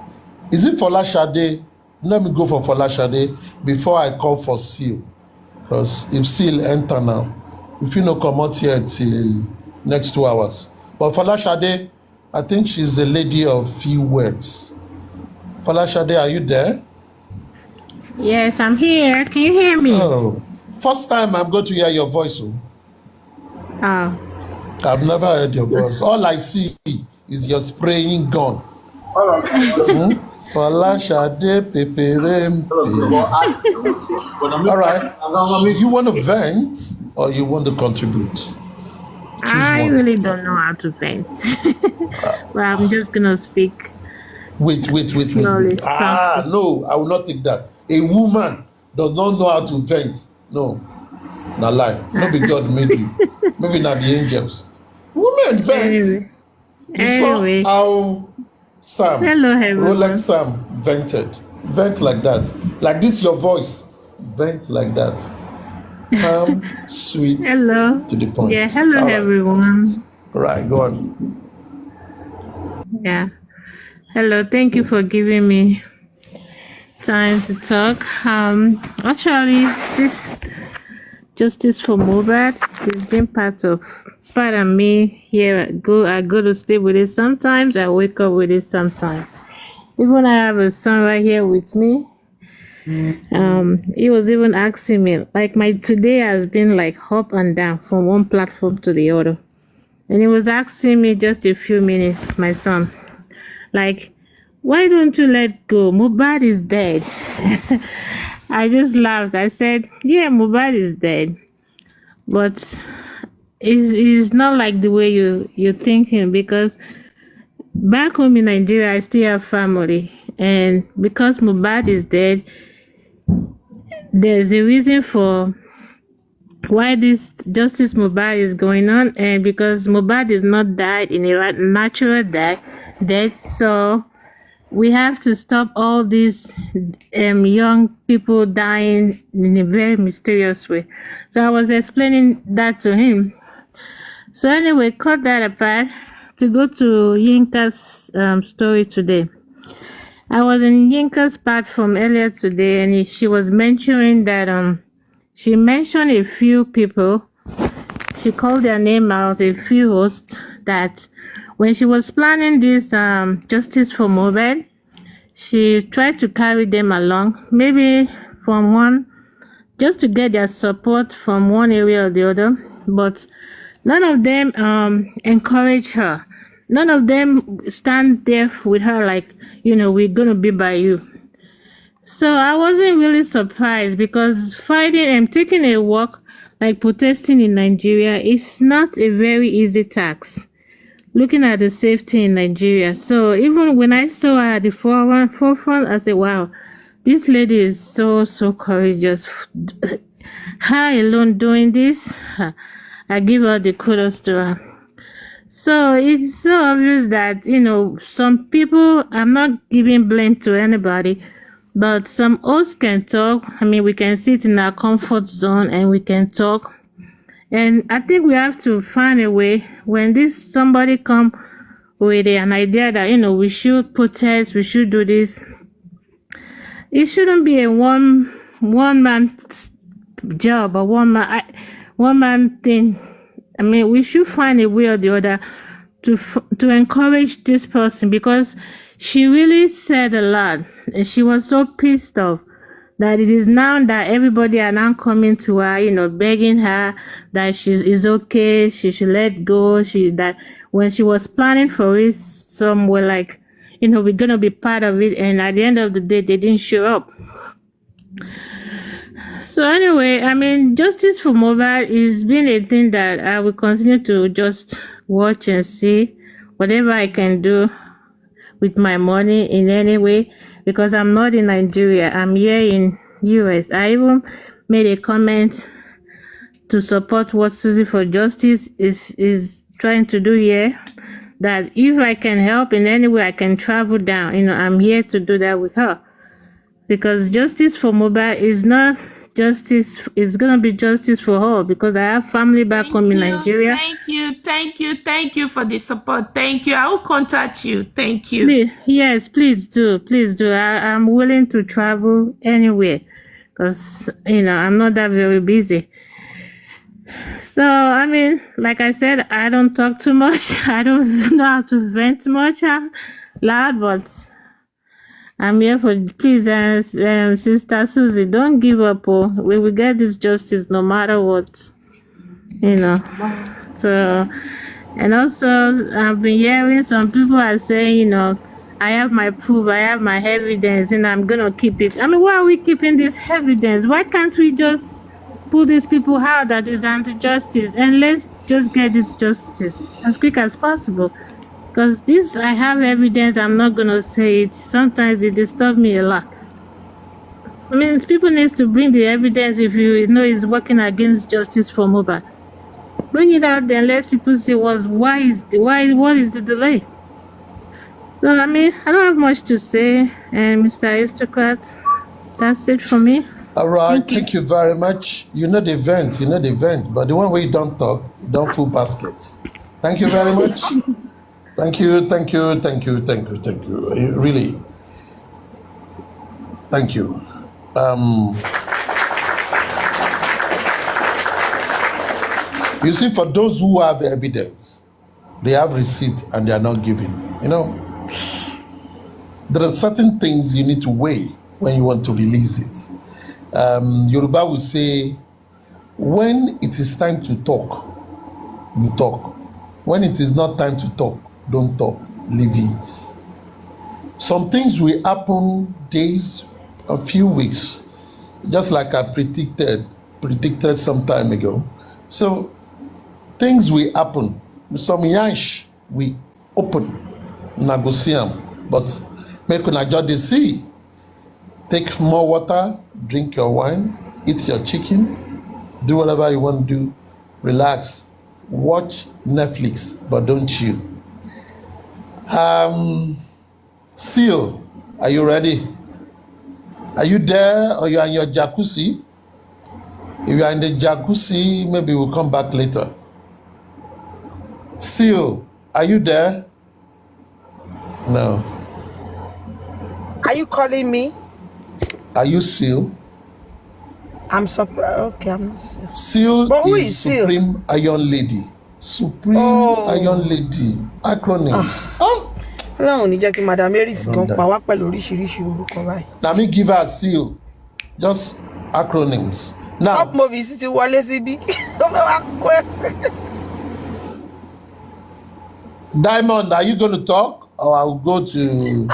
it Folashade? Let me go for Folashade before I call for Seal. Because if Seal enter now, if you no come out here till next 2 hours. But Folashade, I think she's a lady of few words. Folashade, are you there? Yes, I'm here. Can you hear me? Oh, first time I'm going to hear your voice. Oh. I've never heard your voice. All I see is your spraying gun. Folashade Peperem. All right. You want to vent or you want to contribute? I really don't know how to vent. But I'm just going to speak. Wait. Slowly. No, I will not take that. A woman does not know how to vent. No, not lie. No, be God made you. Maybe not the angels. Women vent. Anyway. You saw how Sam, hello, everyone. Rolex Sam vented. Vent like that. Like this, your voice. Vent like that. Sweet. Hello. To the point. Yeah, hello, everyone. All right, go on. Yeah. Hello, thank you for giving me time to talk. Actually, this Justice for Mohbad has been part of me here. I go to sleep with it sometimes. I wake up with it sometimes. Even I have a son right here with me. He was even asking me, like my today has been like up and down from one platform to the other. And he was asking me just a few minutes, my son, like, Why don't you let go? Mohbad is dead. I just laughed. I said, yeah, Mohbad is dead. But it's not like the way you're thinking, because back home in Nigeria, I still have family. And because Mohbad is dead, there's a reason for why this Justice Mohbad is going on. And because Mohbad is not died in a natural death, so we have to stop all these young people dying in a very mysterious way. So I was explaining that to him. So anyway, cut that apart to go to Yinka's story today. I was in Yinka's platform earlier today, and she was mentioning that she mentioned a few people. She called their name out, a few hosts, that when she was planning this Justice for Mohbad, she tried to carry them along, maybe from one, just to get their support from one area or the other. But none of them encourage her. None of them stand there with her like, we're going to be by you. So I wasn't really surprised, because fighting and taking a walk, like protesting in Nigeria, is not a very easy task. Looking at the safety in Nigeria. So even when I saw her at the forefront, I said, wow, this lady is so courageous. Her alone doing this, I give her the kudos to her. So it's so obvious that, some people, I'm not giving blame to anybody, but some hosts can talk. I mean, we can sit in our comfort zone and we can talk. And I think we have to find a way, when somebody come with an idea that, we should protest, we should do this. It shouldn't be a one man job or one man thing. I mean, we should find a way or the other to encourage this person, because she really said a lot, and she was so pissed off that it is now that everybody are now coming to her, begging her that is okay, she should let go. That when she was planning for it, some were like, we're gonna be part of it, and at the end of the day, they didn't show up. So anyway, I mean, Justice for Mohbad is been a thing that I will continue to just watch and see whatever I can do with my money in any way, because I'm not in Nigeria, I'm here in US. I even made a comment to support what Susie for Justice is trying to do here, that if I can help in any way, I can travel down. I'm here to do that with her, because Justice for Mohbad is not justice, it's gonna be justice for all, because I have family back home in Nigeria. Thank you for the support. Thank you. I will contact you. Thank you. Please do. I'm willing to travel anywhere, because I'm not that very busy. So I mean, like I said, I don't talk too much. I don't know how to vent much loud, but I'm here for, please, Sister Susie, don't give up. We will get this justice no matter what, So, and also, I've been hearing some people are saying, I have my proof, I have my evidence, and I'm going to keep it. I mean, why are we keeping this evidence? Why can't we just pull these people out that is anti-justice, and let's just get this justice as quick as possible? Because this, I have evidence, I'm not going to say it. Sometimes it disturbs me a lot. I mean, people need to bring the evidence if you know it's working against Justice for Mohbad. Bring it out there and let people see what is the delay. So, I mean, I don't have much to say. And Mr. Aristocrat, that's it for me. All right, thank you very much. You know the event, but the one where you don't talk, you don't full basket. Thank you very much. Thank you. Really, thank you. You see, for those who have evidence, they have receipt and they are not giving. There are certain things you need to weigh when you want to release it. Yoruba will say, when it is time to talk, you talk. When it is not time to talk, don't talk, leave it. Some things will happen days, a few weeks, just like I predicted some time ago. So things will happen. Some yansh we open, negotiate, but make una just dey see. Take more water, drink your wine, eat your chicken, do whatever you want to do, relax, watch Netflix, but don't chill. Seal, are you ready? Are you there or you are in your jacuzzi? If you are in the jacuzzi, maybe we'll come back later. Seal, are you there? No. Are you calling me? Are you Seal? I'm surprised. Okay, I'm not sure. Seal But who is is Seal? Supreme Iron Lady. Supreme Oh. Iron Lady. Acronyms. Ọlọ́run ní jẹ́ kí Madam Aries I gan don't pa wá pẹ̀lú oríṣiríṣi orúkọ báyìí. Now me give her a seal. Just acronyms. Now, Top movies ti wọlé síbí. Ó fẹ́ wá kó ẹ̀. Diamond, are you going to talk or I'll go to?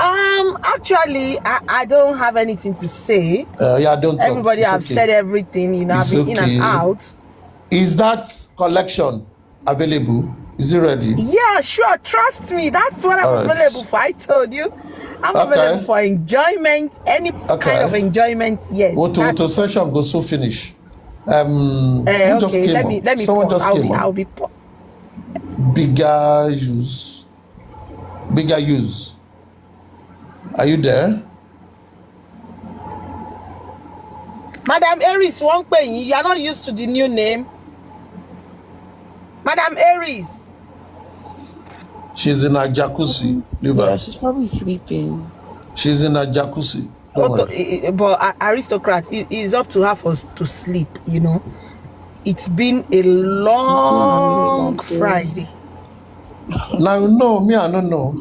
Actually, I don't have anything to say. Yeah, don't talk. Everybody It's have okay. said everything. You know, I've It's been in and okay. out. Is that collection available? Is it ready? Yeah, sure. Trust me. That's what I'm All right. available for. I told you. I'm Okay. available for enjoyment. Any kind of enjoyment. Yes. What that's- session go so finish? Who just okay, came let on? me Someone pause. just came on. I'll be Bigger use. Bigger use. Are you there? Madam Aries, one thing, you are not used to the new name. Madam Aries. She's in her jacuzzi. Leave her. Yeah, she's probably sleeping. She's in her jacuzzi. Don't worry. But aristocrat, it's up to her for to sleep, you know. It's been a long day. Friday. Now no, me I don't know.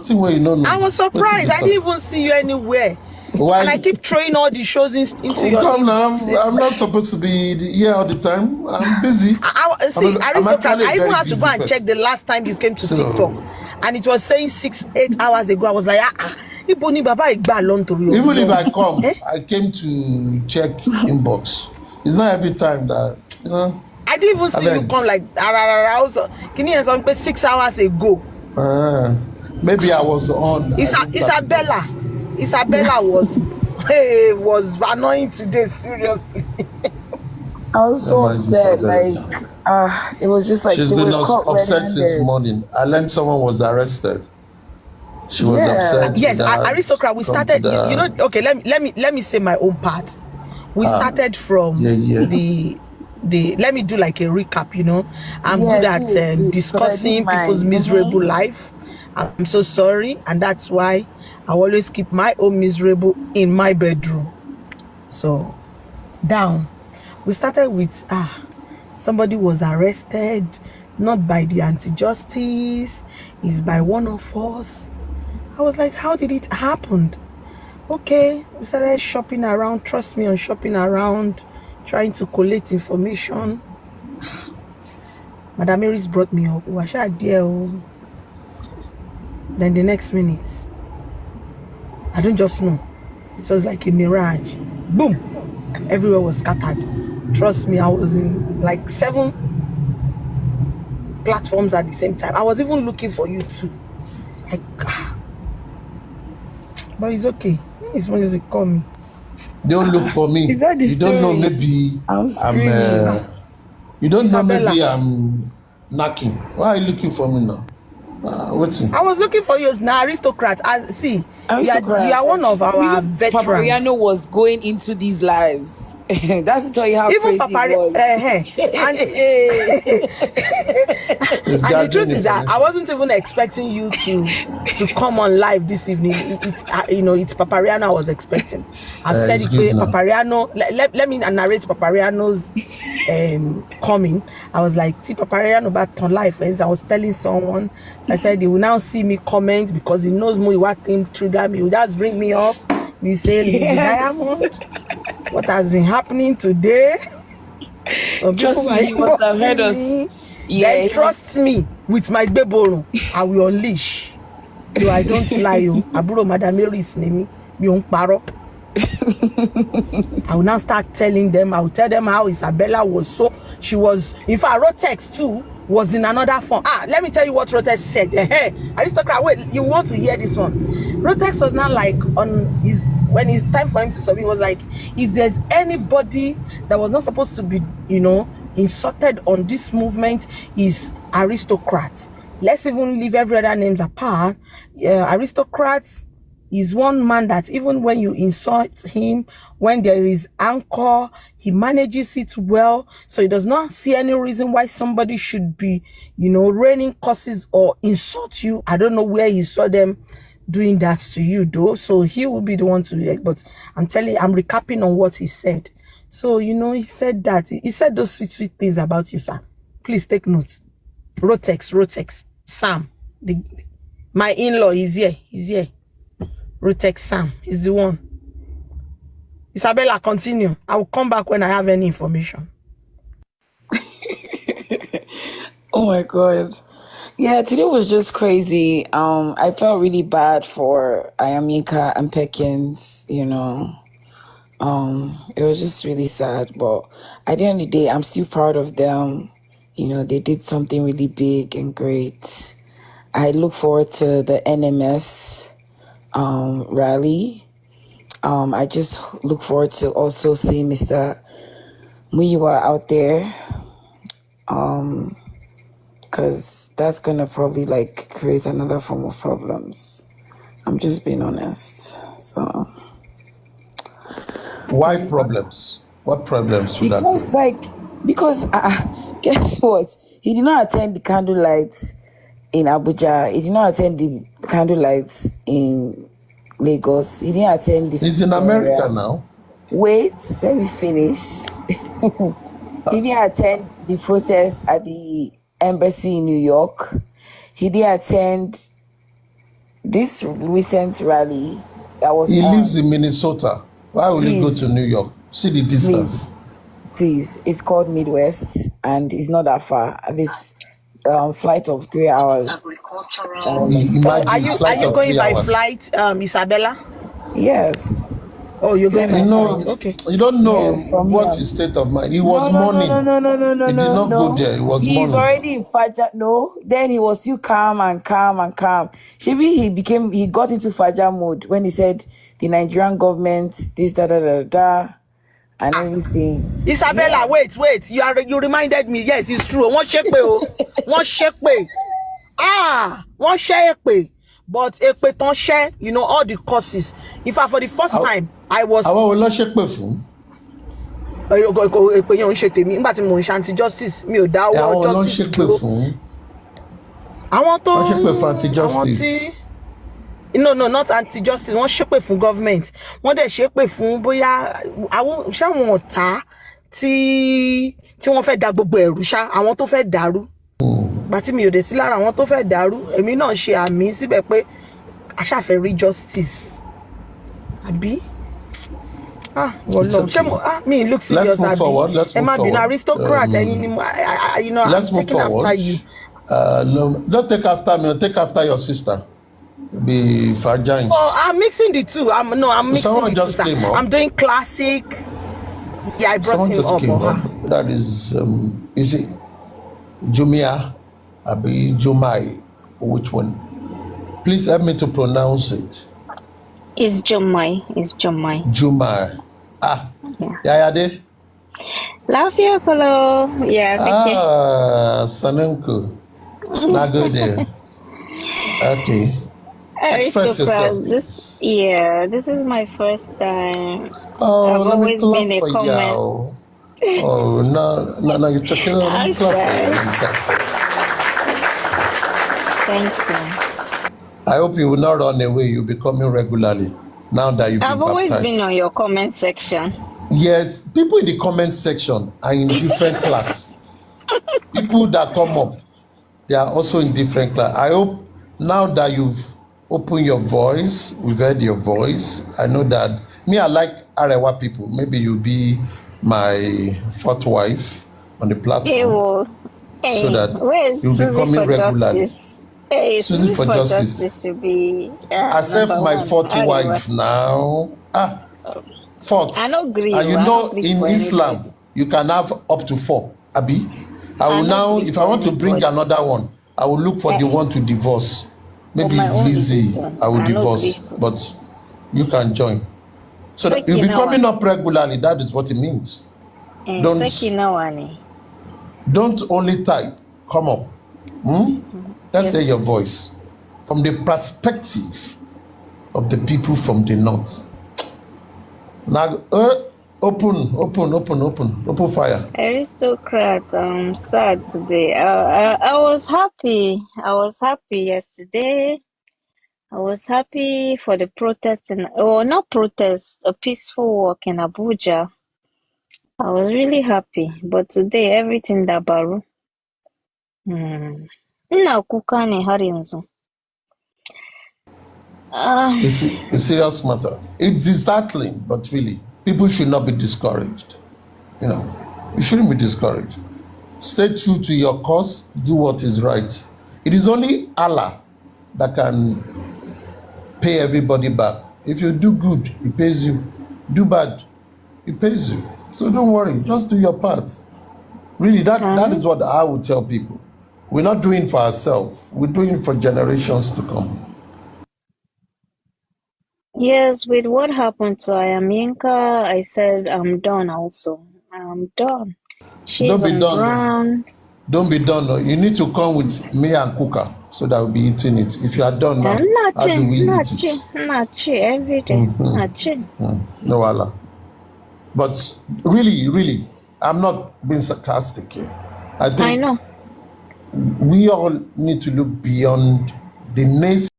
Thing where you don't know. I was surprised. I didn't even see you anywhere. Why? And I keep throwing all the shows into your Come now, inbox. I'm not supposed to be here all the time. I'm busy. See, I'm aristocrat, actually a I even very had to busy go and person. check the last time you came to So- TikTok. And it was saying 6-8 hours ago. I was like, ibo ni baba igba lon tori Ọlọ́run. Even if I come, Eh? I came to check inbox. It's not every time that, you know. I didn't even see you beg. come like, can you say 6 hours ago? Maybe I was on. Isabella was annoying today, seriously. I was so Yeah, man, upset. this Like, it was just like She's they been were caught upset since red-handed. morning. I learned someone was arrested. She was Yeah. upset. Yes, that aristocrat. We come started. to the- You know. Okay, let me say my own part. We started from yeah. the. Let me do like a recap. You know, I'm Yeah, good at do, but I discussing didn't mind. people's miserable life. I'm so sorry, and that's why I always keep my own miserable in my bedroom. So, down. We started with somebody was arrested, not by the anti-justice, it's by one of us. I was like, how did it happen? Okay, we started shopping around. Trust me on shopping around, trying to collect information. Madam Aries brought me up. Then the next minute, I don't just know. It was like a mirage. Boom! Everywhere was scattered. Trust me, I was in like 7 platforms at the same time. I was even looking for you too. Like, but it's okay. It's when you call me. Don't look for me. Is that the You don't know, story? maybe I'm screaming. you don't know, Isabella. maybe I'm knocking. Why are you looking for me now? What's in? I was looking for you now, aristocrat. As see, Aristocrat. you are one of our We- veterans. Papariano was going into these lives. That's to tell you how Even crazy Papari, it was. It's and the truth gathering is that I information. wasn't even expecting you to come on live this evening. It's Papariano I was expecting. I've said it's it. good now. Papariano. Let me narrate Papariano's coming. I was like, see Papariano back on live. And I was telling someone. So I said he will now see me comment because he knows more what things trigger me. He will just bring me up. You say, Lady Diamond, what has been happening today? Some Trust people me, are you must have heard inboxing us. me. Yeah, Then he trust me with my beboro, I will unleash. Yo, I don't lie, yo. Àbúrò Madam Mary's name mi ò ń parọ́. I will now start telling them. I will tell them how Isabella was so. She was. In fact, Rotex too was in another form. Let me tell you what Rotex said. Hey, aristocrat. Wait, you want to hear this one? Rotex was now like on his. When it's time for him to submit, he was like, if there's anybody that was not supposed to be, insulted on this movement, is aristocrat. Let's even leave every other names apart. Aristocrats is one man that even when you insult him, when there is anchor, he manages it well. So he does not see any reason why somebody should be, raining curses or insult you. I don't know where he saw them doing that to you though. So he will be the one to react. But I'm recapping on what he said. So, he said that. He said those sweet things about you, sir. Please take note. Rotex, Sam. My in-law is here. He's here. Rotex Sam is the one. Isabella, continue. I will come back when I have any information. Oh my God. Yeah, today was just crazy. I felt really bad for Ayamika and Perkins, It was just really sad. But at the end of the day, I'm still proud of them. They did something really big and great. I look forward to the NMS rally. I just look forward to also seeing Mr. Muyiwa out there. Because that's going to probably create another form of problems. I'm just being honest. So. Why problems? What problems would that Because guess what? He did not attend the candlelight in Abuja. He did not attend the candlelight in Lagos. He didn't attend the. He's in America now. Wait, let me finish. He didn't attend the protest at the embassy in New York. He didn't attend this recent rally that was. He lives in Minnesota. Why will he go to New York? See the distance. Please, it's called Midwest, and it's not that far. This flight of 3 hours. Are you going by flight, Isabella? Yes. Oh, you're going by flight. Okay. You don't know what his state of mind. He was mourning. No. He did not go there. He was mourning. He's already in Fajr. No, then he was still calm. Maybe he got into Fajr mode when he said the Nigerian government, this, and everything. Isabella, wait. You reminded me. Yes, it's true. One shake. One shake. But Ekpe ton share, all the courses. In fact, for the first time, I was. Àwọn wo ló ṣépè fún? Ekpe yẹn ò ń ṣe tèmi. Nígbà tí mo ń ṣe anti-justice, mi ò dáwọ́ justice dúró. Àwọn tó wọ́n ṣépè fún anti-justice. No, not anti-justice. Wọ́n ṣépè fún government. Wọ́n dẹ̀ ṣépè fún bóyá ṣáwọn ọ̀tá tí wọ́n fẹ́ da gbogbo ẹ̀rú ṣá, àwọn tó fẹ́ dàrú. Bàtí mi ò dé sí lára àwọn tó fẹ́ dàrú, èmi náà ṣe àmì síbẹ̀ pé aṣáfẹ́ rí justice. Àbí? Wọ́n ṣé me look serious àbí? Ẹ má bínú aristocrat ẹ̀yin ni I'm taking after you. Don't take after me, take after your sister. Be fragile. Oh, I'm mixing the two. I'm mixing Someone the just two. came up. I'm doing classic. Yeah, I brought him up. That is it Jumia? Abi Jumai? Which one? Please help me to pronounce it. It's Jumai. Jumai. Yeah, there. Love you, hello. Yeah, Sanenko. Not good there. Okay. Express yourself. This is my first time. Oh, I've always been a comment. Oh, no, you're talking about Thank you. I hope you will not run away. You'll be coming regularly now that you've been I've always baptized. been on your comment section. Yes, people in the comment section are in different class. People that come up, they are also in different class. I hope now that you've opened your voice, we've heard your voice. I know that I like Arewa people. Maybe you'll be my fourth wife on the platform. Hey, so that where's you'll be Susie coming for regularly. justice? Hey, Susie Susie for for Justice. Justice should be Accept number my one. fourth Anyway, wife now. Fourth. I no agree. And you I no know, agree in for Islam, anybody. you can have up to 4. Abi, I I will no now, agree if I for want to bring anybody. another one, I will look for the one to divorce. For Maybe my it's own Lizzie, religion, I will I no agree divorce, for. but you can join. So that you'll Seki be coming nawa. up regularly. That is what it means. Seki Don't nawa ni. don't only type, come up. Let's Yes, hear your sir. voice from the perspective of the people from the north. Now, open fire. Aristocrat, sad today. I was happy. I was happy yesterday. I was happy for the protest not protest, a peaceful walk in Abuja. I was really happy. But today, everything dabaru. Ina kuka ne har yanzu. It's a serious matter. It's disheartening, but really, people should not be discouraged. You shouldn't be discouraged. Stay true to your cause, do what is right. It is only Allah that can pay everybody back. If you do good, He pays you. Do bad, He pays you. So don't worry, just do your part. Really, that is what I would tell people. We're not doing it for ourselves, we're doing it for generations to come. Yes, with what happened to Ayaminka, I said I'm done also. I'm done. She's Don't be on done. ground. Don't be done. No. You need to come with me and Kuka so that we'll be eating it. If you are done now, how do we eat it? Nachi, every day. Nachi. No Allah. But really, I'm not being sarcastic here. I I think know. we all need to look beyond the naysayers